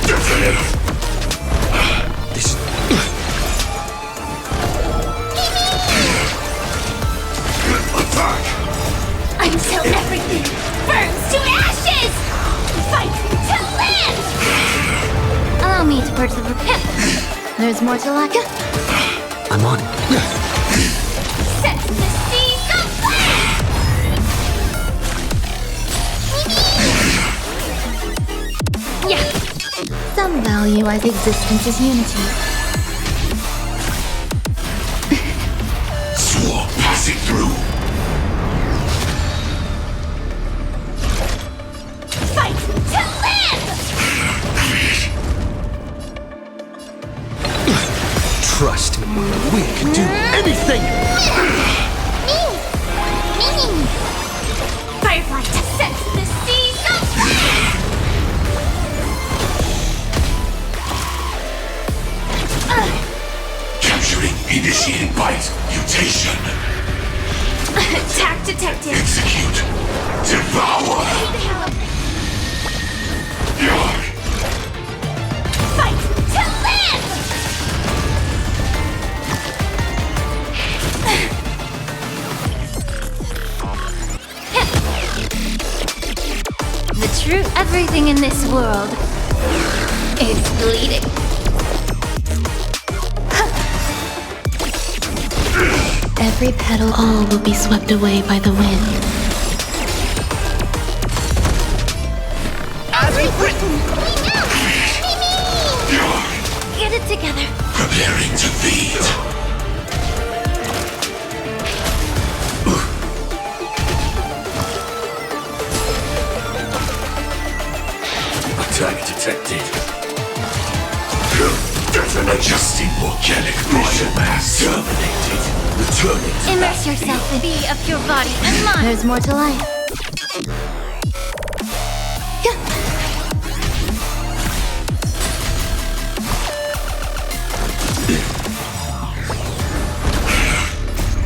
Definitive. Attack! Until everything burns to ashes! Fight to live! Allow me to purge the repent. There's more to like. I'm on. Set the seas ablaze! Yeah. Some value as existence is unity. Swarm passing through. Fight to live! Trust me, we can do anything! Firefly to set the seas ablaze! Capturing, initiating bite. Mutation. Attack detected. Execute. Devour. Fight to live! The true everything in this world is bleeding. Every petal, all will be swept away by the wind. As we've written. Get it together. Preparing to feed. Attack detected. Adjusting volcanic pressure mass. Terminated. Returning to Immerse yourself in be of your body and mind. There's more to life.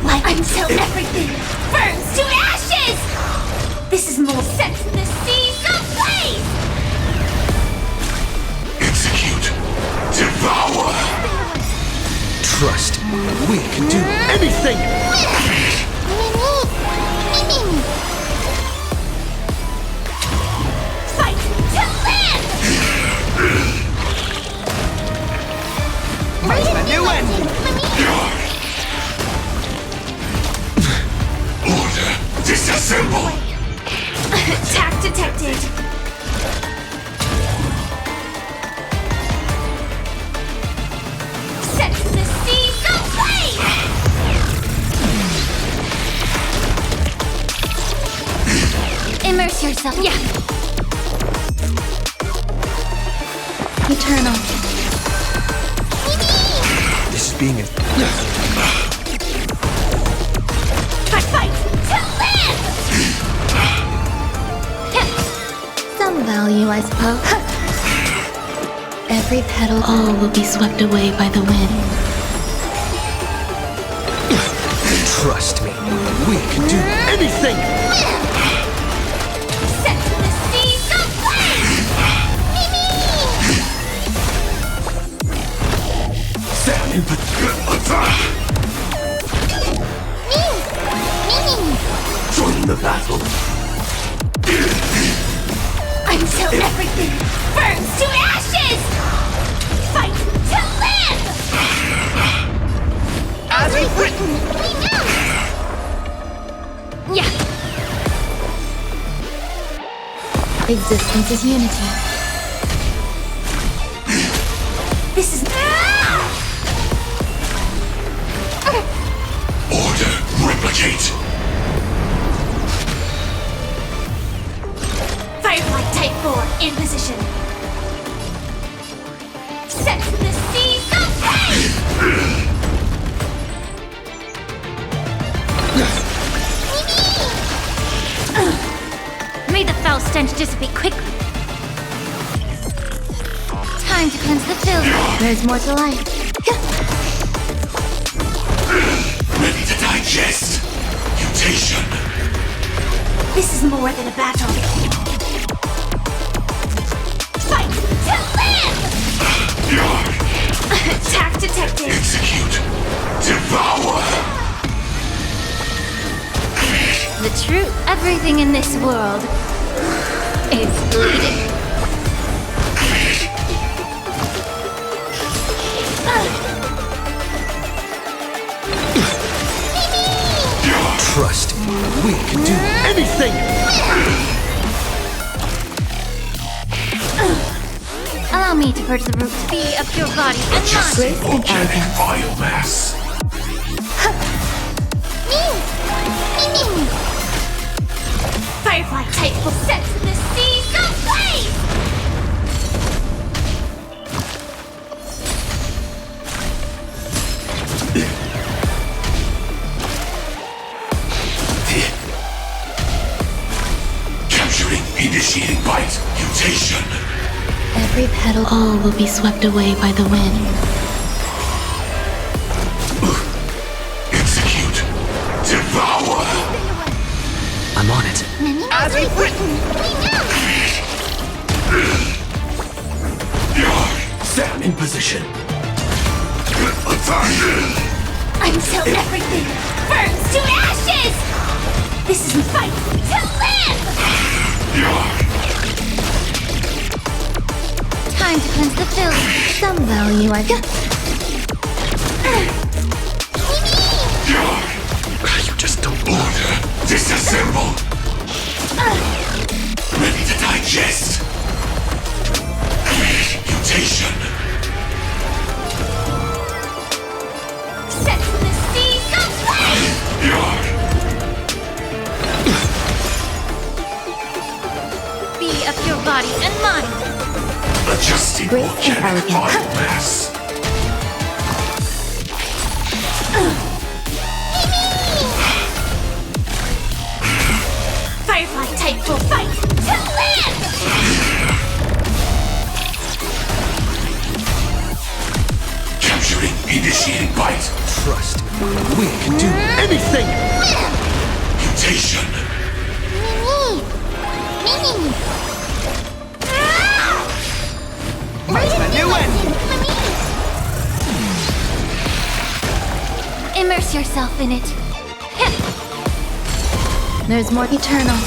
Like until everything burns to ashes! This is more set the seas ablaze! execute. Devour. Trust me, we can do anything! Fight to live! Where's the new ending? Order. Disassemble. Attack detected. Set the seas ablaze! Immerse yourself. Yeah. Eternal. This is being a... Fight to live! Some value, I suppose. Every petal, all will be swept away by the wind. Trust me, we can do anything! Set the seas ablaze! Stand in attack. Join the battle. Until everything burns to ashes! Fight to live! As we've written. Yeah. Existence is unity. This is... Order, replicate. Firefly Type 4 in position. Set to the seas of fate! May the foul stench dissipate quickly. Time to cleanse the filth. There's more to life. Ready to digest. Mutation. This is more than a battle. Fight to live! Attack detected. Execute. Devour. The truth, everything in this world is bleeding. Trust me, we can do anything! Allow me to purge the root to be of your body and Adjusting mind. organic biomass. Firefly Type will set to the seas of flame! Capturing, initiating bite, mutation. Every petal, all will be swept away by the wind. Execute. Devour. I'm on it. As we've written, we know! Sam in position. Attack. Until everything burns to ashes! This is a fight to live! Time to cleanse the filth. Some value I've got. You just don't order. Disassemble. Ready to digest. Mutation. Set to the seas of flame! Be of your body and mind. Adjusting organic biomass. Firefly Type will fight to live! Capturing, initiating bite. Trust me, we can do anything! Mutation. Where's the new end? Immerse yourself in it. There's more eternal.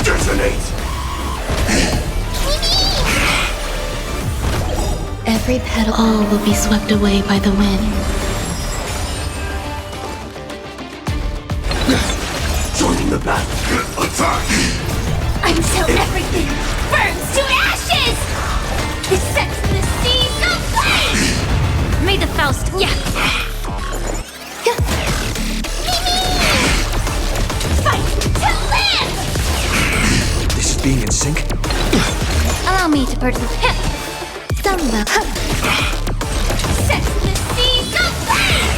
Detonate. Every petal, all will be swept away by the wind. Joining the battle. Attack. Until everything burns to ashes! This sets the seas of flame! May the Faust... Fight to live! This is being in sync? Allow me to purge the hip. Some will... Set the seas of flame!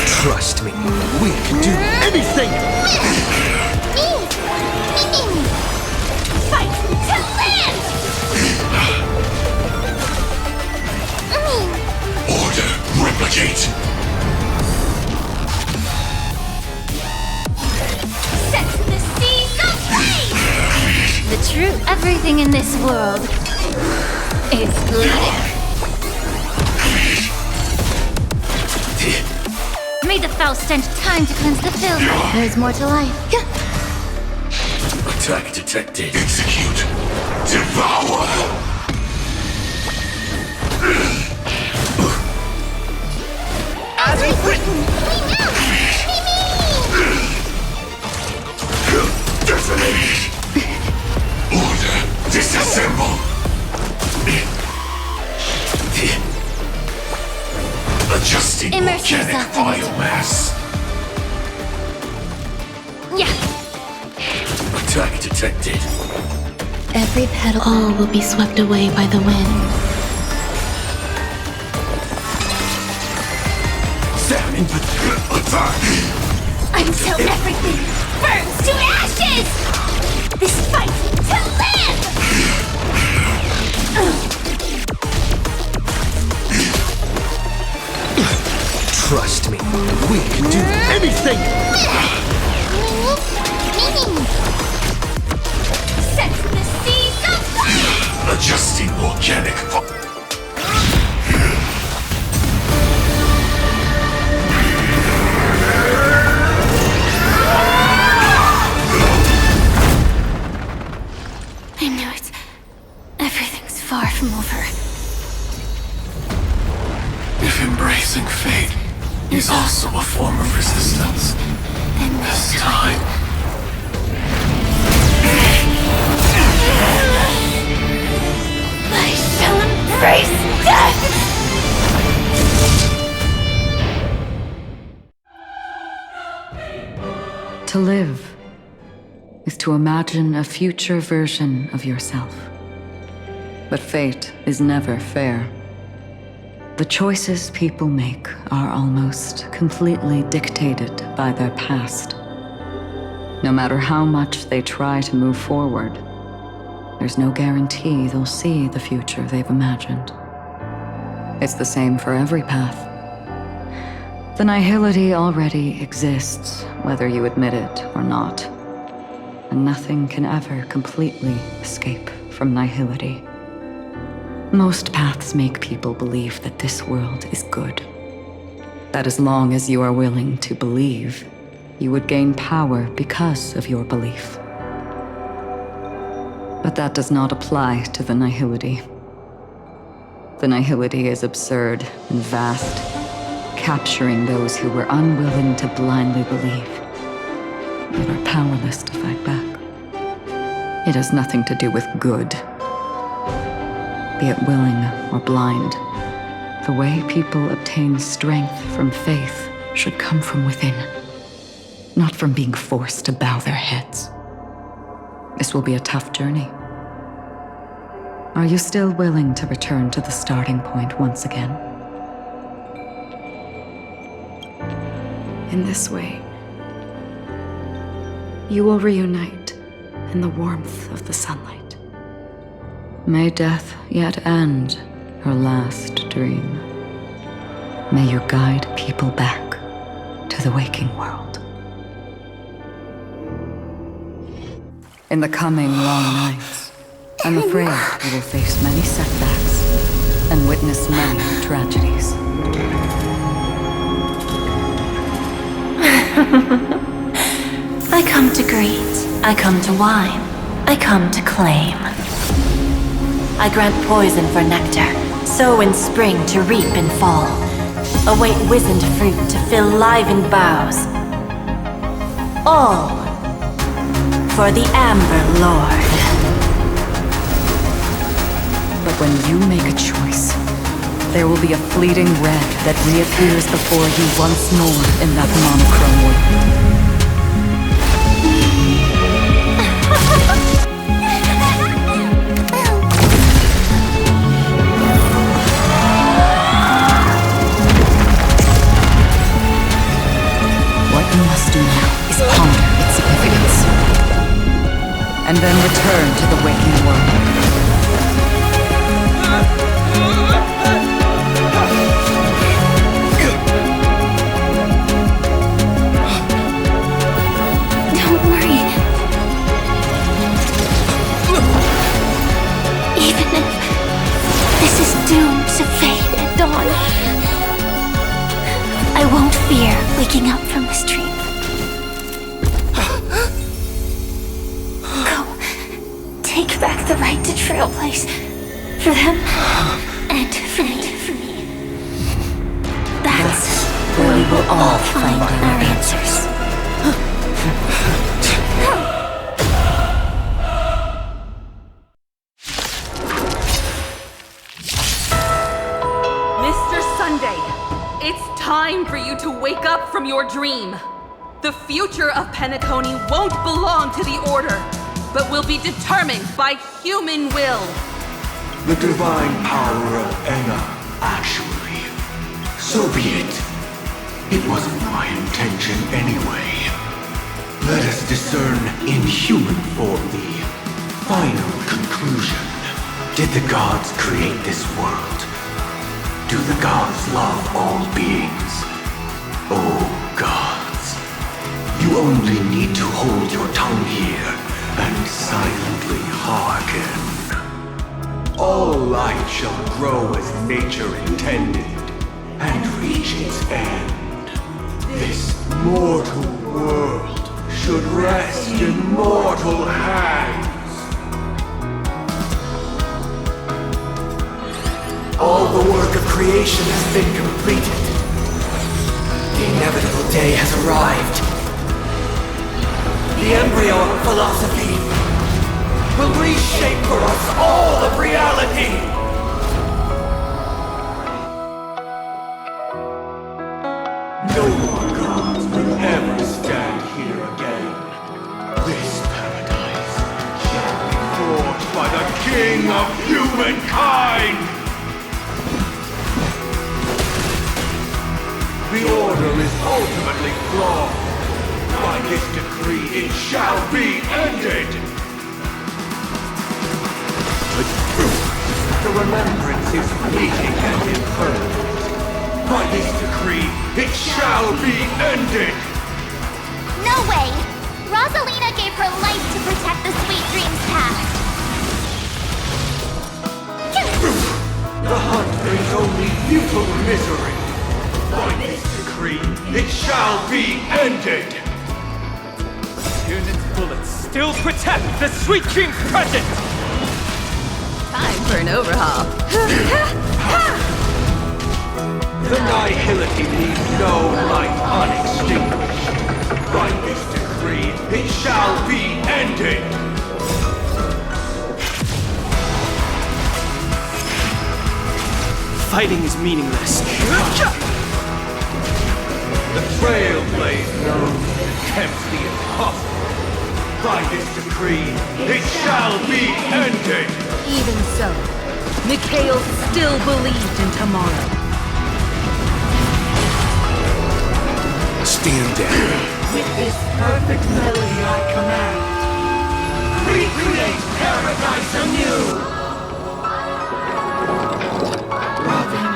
Trust me, we can do anything! Fight to live! Order, replicate. Set to the seas of flame! The truth, everything in this world is bleeding. May the foul stench time to cleanse the filth. There's more to life. Attack detected. Execute. Devour. Adjusting Immerse volcanic yourself in it. biomass. Yeah. Attack detected. Every petal. All will be swept away by the wind. Salmon attack. Until everything burns to ashes! This fight to live! Trust me, we can do anything! Set the seas afire! Adjusting volcanic I knew it. Everything's far from over. If embracing fate is also a form of resistance, Then this time... I shall embrace death! To live is to imagine a future version of yourself. But fate is never fair. The choices people make are almost completely dictated by their past. No matter how much they try to move forward, there's no guarantee they'll see the future they've imagined. It's the same for every path. The nihility already exists, whether you admit it or not. And nothing can ever completely escape from nihility. Most paths make people believe that this world is good. That as long as you are willing to believe, you would gain power because of your belief. But that does not apply to the nihility. The nihility is absurd and vast, capturing those who were unwilling to blindly believe, yet are powerless to fight back. It has nothing to do with good. Be it willing or blind, the way people obtain strength from faith should come from within, not from being forced to bow their heads. This will be a tough journey. Are you still willing to return to the starting point once again? In this way, you will reunite in the warmth of the sunlight. May death yet end her last dream. May you guide people back to the waking world. In the coming long nights, I'm afraid you will face many setbacks and witness many tragedies. I come to greet, I come to wine, I come to claim. I grant poison for nectar, sow in spring to reap in fall. Await wizened fruit to fill livened boughs. All for the Amber Lord. But when you make a choice, there will be a fleeting red that reappears before you once more in that monochrome world. What you must do now is ponder its significance, and then return to the waking world. Don't worry. Even if this is doomed to fade at dawn, I won't fear waking up from this dream. Go. Take back the right to trailblaze. For them, and for me. That's where we will all find our answers. Mr. Sunday, It's time for you to wake up from your dream. The future of Penacony won't belong to the Order, but will be determined by human will. The divine power of Enna, actually. So be it. It wasn't my intention anyway. Let us discern in human form the final conclusion. Did the gods create this world? Do the gods love all beings? Oh, gods. You only need to hold your tongue here and silently hearken. All life shall grow as nature intended and reach its end. This mortal world should rest in mortal hands. All the work of creation has been completed. The inevitable day has arrived. The embryo of philosophy will reshape for us all of reality. No more gods will ever stand here again. This paradise shall be forged by the King of humankind. The Order is ultimately flawed. By this decree, it shall be ended. The remembrance is fleeting and impermanent. By this decree, it shall be ended. No way! Rosalina gave her life to protect the Sweet Dreams path. The hunt brings only futile misery. By this decree, it shall be ended. Unit's bullets still protect the Sweet Dreams present! Time for an overhaul. The nihility leaves no light unextinguished. By this decree, it shall be ended. Fighting is meaningless. The trailblazer attempts the impossible. By this decree, it shall be ended. Even so, Mikhail still believed in tomorrow. Stand down. With this perfect melody I command, recreate paradise anew! Robin,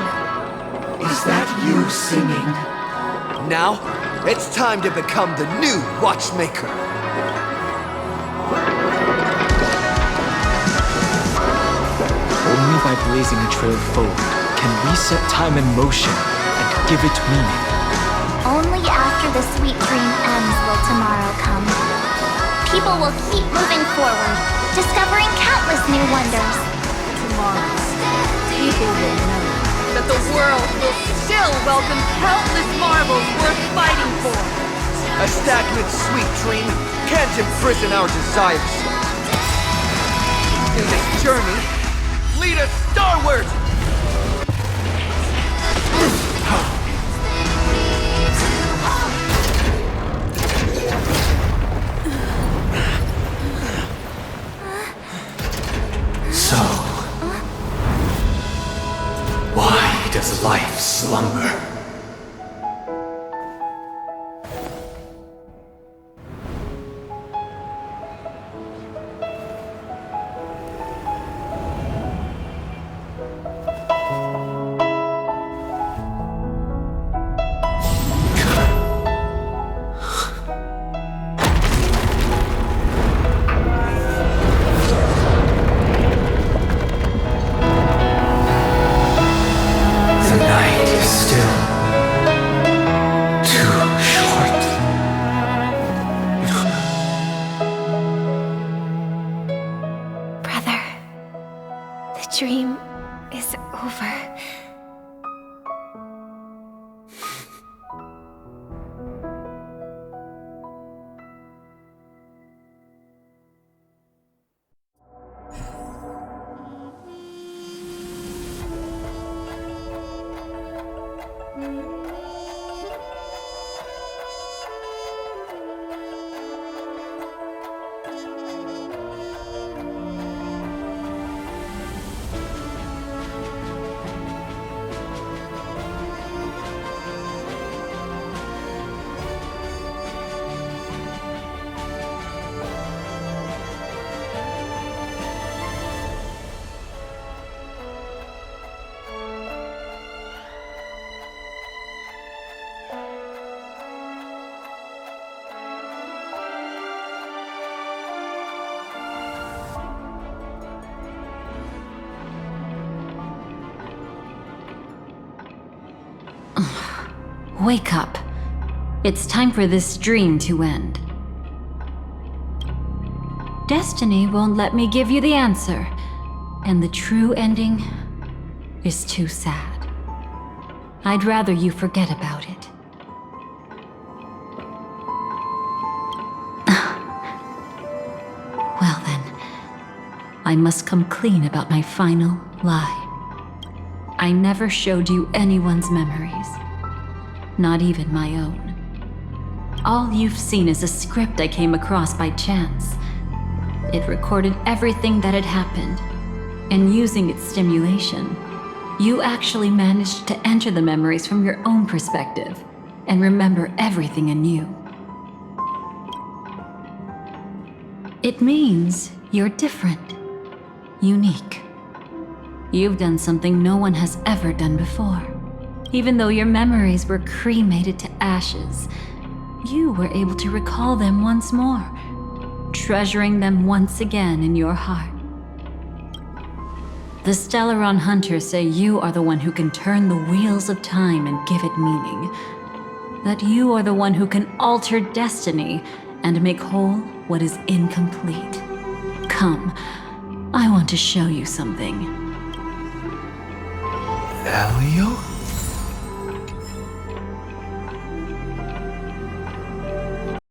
is that you singing? Now, it's time to become the new Watchmaker. Only by blazing a trail forward can we set time in motion and give it meaning. Only after the sweet dream ends will tomorrow come. People will keep moving forward, discovering countless new wonders. Tomorrow, people will know that the world will still welcome countless marvels worth fighting for. A stagnant sweet dream can't imprison our desires. In this journey, lead us starward! So, why does life slumber? The night is still. Wake up. It's time for this dream to end. Destiny won't let me give you the answer, and the true ending is too sad. I'd rather you forget about it. Well then, I must come clean about my final lie. I never showed you anyone's memories. Not even my own. All you've seen is a script I came across by chance. It recorded everything that had happened, and using its stimulation, you actually managed to enter the memories from your own perspective and remember everything anew. It means you're different, unique. You've done something no one has ever done before. Even though your memories were cremated to ashes, you were able to recall them once more, treasuring them once again in your heart. The Stellaron Hunters say you are the one who can turn the wheels of time and give it meaning. That you are the one who can alter destiny and make whole what is incomplete. Come, I want to show you something. Elio?